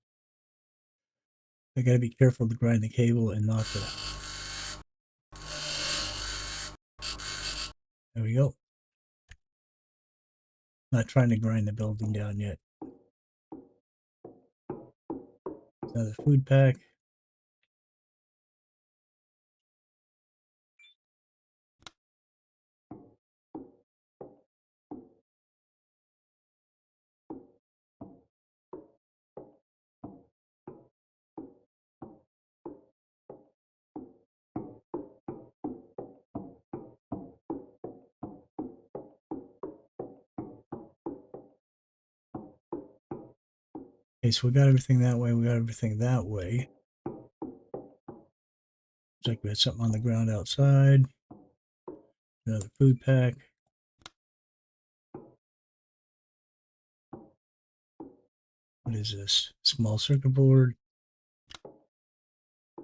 I gotta be careful to grind the cable and not the. There we go. Not trying to grind the building down yet. Another food pack. Okay, so we got everything that way. We got everything that way. Looks like we had something on the ground outside. Another food pack. What is this? Small circuit board.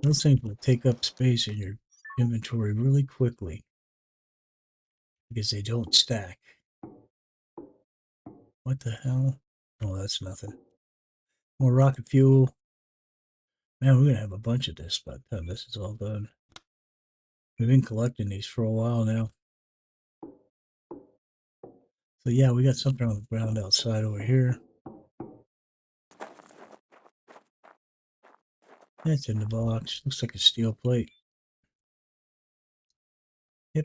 Those things will take up space in your inventory really quickly because they don't stack. What the hell? Oh, that's nothing. More rocket fuel. Man, we're gonna have a bunch of this by the time this is all done. We've been collecting these for a while now. So yeah, we got something on the ground outside over here. That's in the box. Looks like a steel plate. Yep.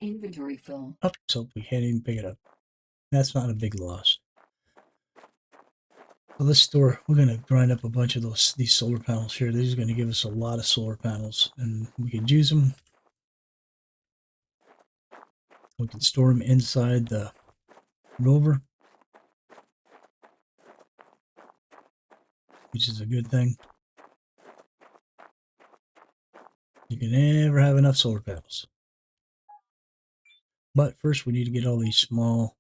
Inventory full. Up, so we can't even pick it up. That's not a big loss. So this store, we're gonna grind up a bunch of these solar panels here. These are gonna give us a lot of solar panels, and we can use them. We can store them inside the rover, which is a good thing. You can never have enough solar panels. But first, we need to get all these small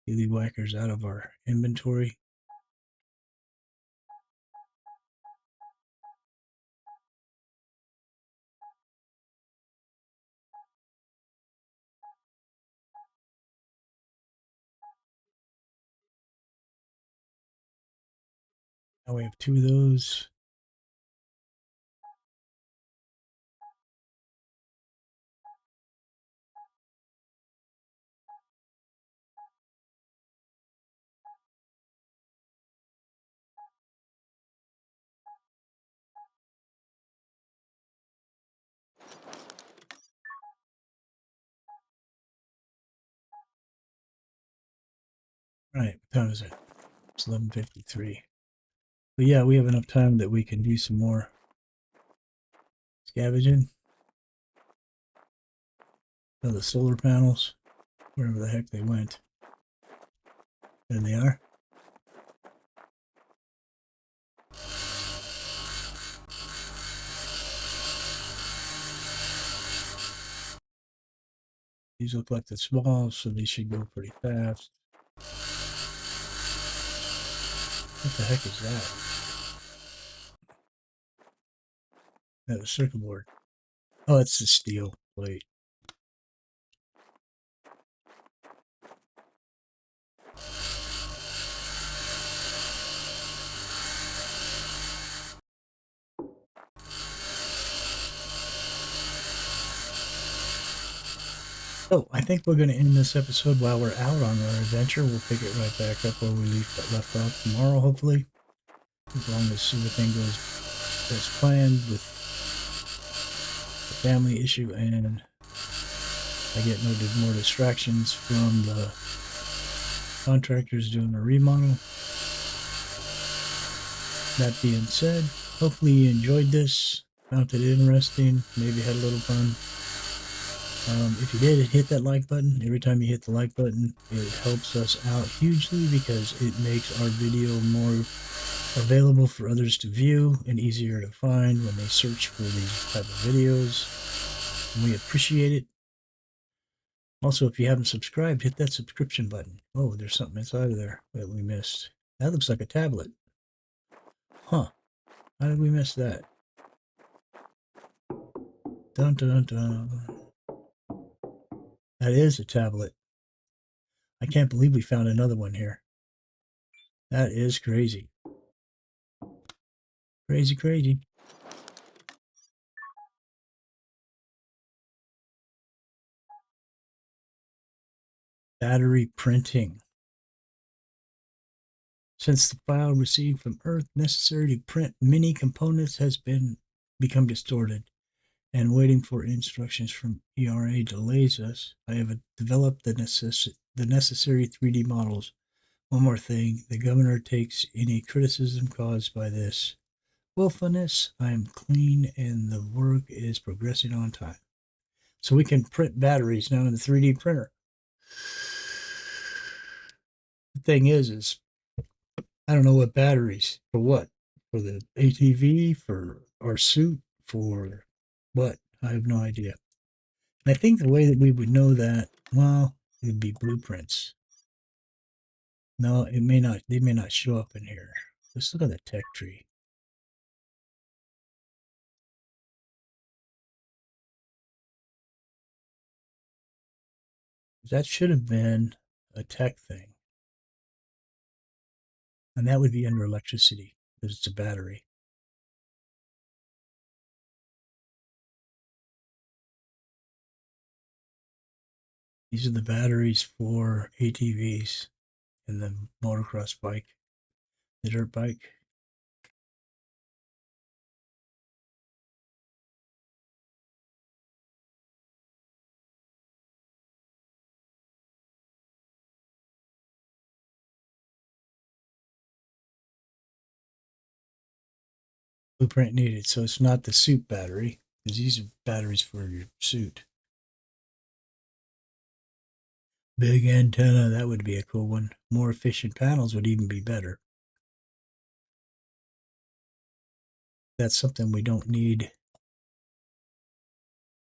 daily whackers out of our inventory. Now we have two of those. All right, what time is it? It's 11:53. But yeah, we have enough time that we can do some more scavenging. Oh, the solar panels, wherever the heck they went. There they are. These look like they're small, so they should go pretty fast. What the heck is that? That was circuit board. Oh, it's the steel plate. So I think we're going to end this episode while we're out on our adventure. We'll pick it right back up where we left off tomorrow, hopefully, as long as everything goes as planned with the family issue and I get no more distractions from the contractors doing a remodel. That being said, hopefully you enjoyed this, found it interesting, maybe had a little fun. If you did, hit that like button. Every time you hit the like button, it helps us out hugely because it makes our video more available for others to view and easier to find when they search for these type of videos. And we appreciate it. Also, if you haven't subscribed, hit that subscription button. Oh, there's something inside of there that we missed. That looks like a tablet. Huh. How did we miss that? Dun dun dun. That is a tablet. I can't believe we found another one here. That is crazy. Crazy, crazy. Battery printing. Since the file received from Earth necessary to print many components has become distorted, and waiting for instructions from ERA delays us, I have developed the necessary 3D models. One more thing, the governor takes any criticism caused by this willfulness. I am clean and the work is progressing on time. So we can print batteries now in the 3D printer. The thing is I don't know what batteries for what, for the ATV, for our suit, for what? I have no idea. And I think the way that we would know that, well, it'd be blueprints. No, it may not. They may not show up in here. Let's look at the tech tree. That should have been a tech thing, and that would be under electricity because it's a battery. These are the batteries for ATVs and the motocross bike, the dirt bike. Blueprint needed. So it's not the suit battery, because these are batteries for your suit. Big antenna, that would be a cool one. More efficient panels would even be better. That's something we don't need.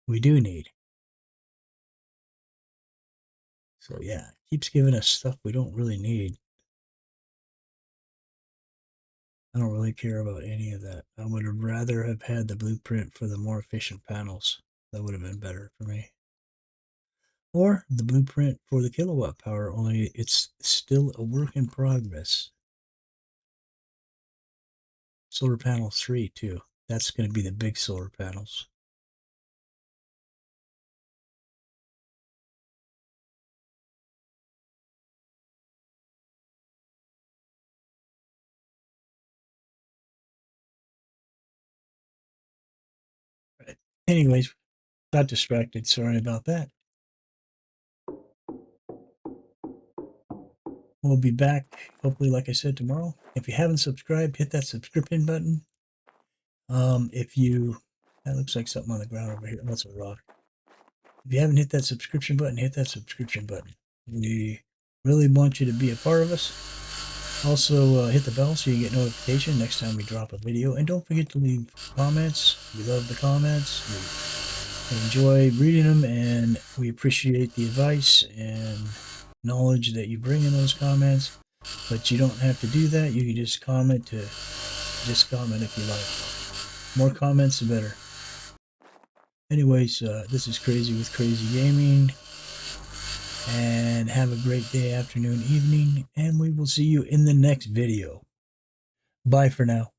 We do need. So yeah, it keeps giving us stuff we don't really need. I don't really care about any of that. I would have rather have had the blueprint for the more efficient panels. That would have been better for me. Or the blueprint for the kilowatt power, only it's still a work in progress. solar panel 3 too. That's going to be the big solar panels. Right. Anyways, got distracted. Sorry about that. We'll be back, hopefully, like I said, tomorrow. If you haven't subscribed, hit that subscription button. If you, that looks like something on the ground over here. That's a rock. If you haven't hit that subscription button, hit that subscription button. We really want you to be a part of us. Also, hit the bell so you get notification next time we drop a video. And don't forget to leave comments. We love the comments. We enjoy reading them, and we appreciate the advice and knowledge that you bring in those comments. But you don't have to do that. You can just comment if you like. More comments, the better. Anyways, this is Crazy with Crazy Gaming. And have a great day, afternoon, evening. And we will see you in the next video. Bye for now.